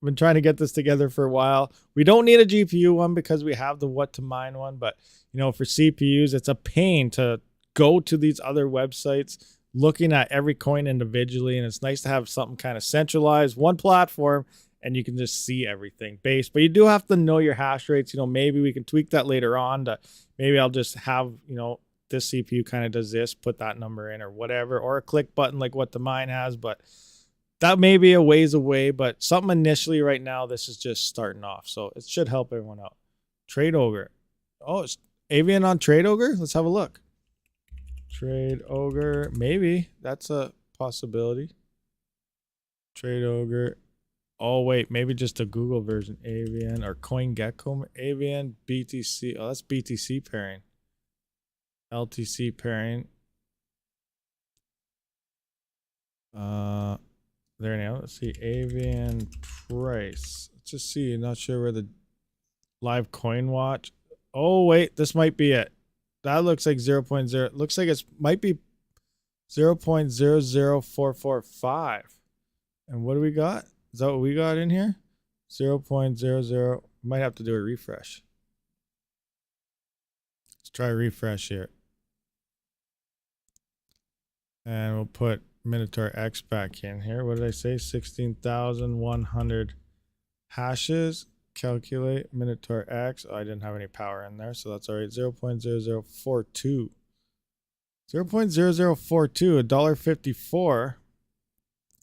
Speaker 1: been trying to get this together for a while. We don't need a GPU one because we have the what to mine one. But, for CPUs, it's a pain to go to these other websites looking at every coin individually. And it's nice to have something kind of centralized, one platform, and you can just see everything based. But you do have to know your hash rates. Maybe we can tweak that later on. Maybe I'll just have, this CPU kind of does this, put that number in or whatever, or a click button like what the mine has. But that may be a ways away, but something initially right now, this is just starting off. So it should help everyone out. Trade Ogre. Oh, it's Avian on Trade Ogre. Let's have a look. Trade Ogre. Maybe that's a possibility. Trade Ogre. Oh, wait, maybe just a Google version. AVN or CoinGecko. AVN, BTC. Oh, that's BTC pairing. LTC pairing. There now. Let's see. AVN price. Let's just see. Not sure where the live coin watch. Oh, wait, this might be it. That looks like 0.0. Looks like it might be 0.00445. And what do we got? Is that what we got in here? 0.00. Might have to do a refresh. Let's try a refresh here. And we'll put Minotaur X back in here. What did I say? 16,100 hashes. Calculate Minotaur X. Oh, I didn't have any power in there, so that's all right. 0.0042. 0.0042, $1.54.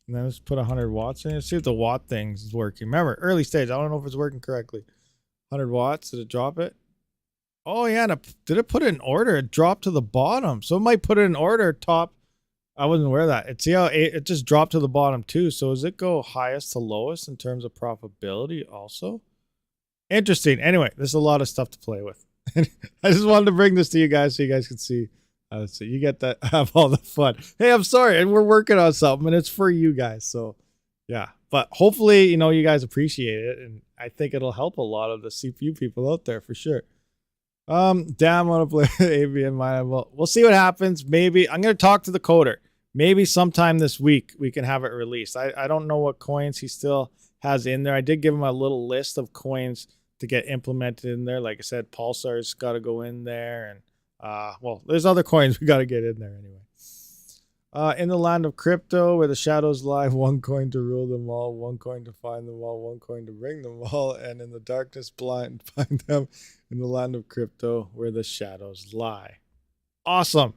Speaker 1: And then let's put 100 watts in it. See if the watt thing is working. Remember, early stage. I don't know if it's working correctly. 100 watts. Did it drop it? Oh, yeah. Did it put it in order? It dropped to the bottom. So it might put it in order top. I wasn't aware of that. See how it just dropped to the bottom too. So does it go highest to lowest in terms of profitability also? Interesting. Anyway, there's a lot of stuff to play with. I just wanted to bring this to you guys so you guys can see. So you get that, have all the fun. Hey, I'm sorry. And we're working on something and it's for you guys. So yeah, but hopefully, you know, you guys appreciate it. And I think it'll help a lot of the CPU people out there for sure. Damn, I want to play AVN mine. Well, we'll see what happens. Maybe I'm going to talk to the coder. Maybe sometime this week we can have it released. I don't know what coins he still has in there. I did give him a little list of coins to get implemented in there. Like I said, Pulsar's got to go in there. And well, there's other coins we got to get in there anyway. In the land of crypto, where the shadows lie, one coin to rule them all, one coin to find them all, one coin to bring them all, and in the darkness blind find them in the land of crypto, where the shadows lie. Awesome.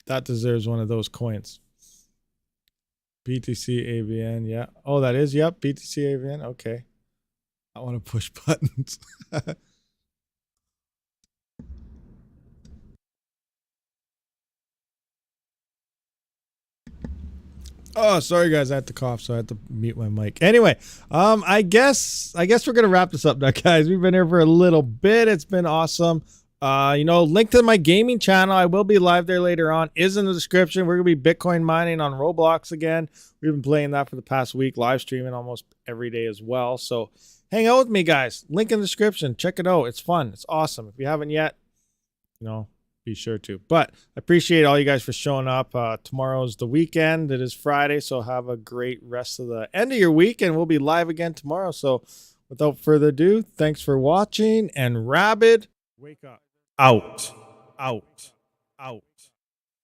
Speaker 1: That deserves one of those coins. BTC AVN, yeah. Oh, that is, yep, BTC AVN, okay. I want to push buttons. Oh, sorry guys, I had to cough, so I had to mute my mic. Anyway, I guess we're gonna wrap this up now, guys. We've been here for a little bit. It's been awesome. You know, link to my gaming channel. I will be live there later on. Is in the description. We're gonna be Bitcoin mining on Roblox again. We've been playing that for the past week, live streaming almost every day as well. So hang out with me, guys. Link in the description. Check it out. It's fun. It's awesome. If you haven't yet, you know, be sure to. But I appreciate all you guys for showing up. Tomorrow's the weekend. It is Friday, so have a great rest of the end of your week, and we'll be live again tomorrow. So without further ado, thanks for watching, and Rabid, wake up. Out.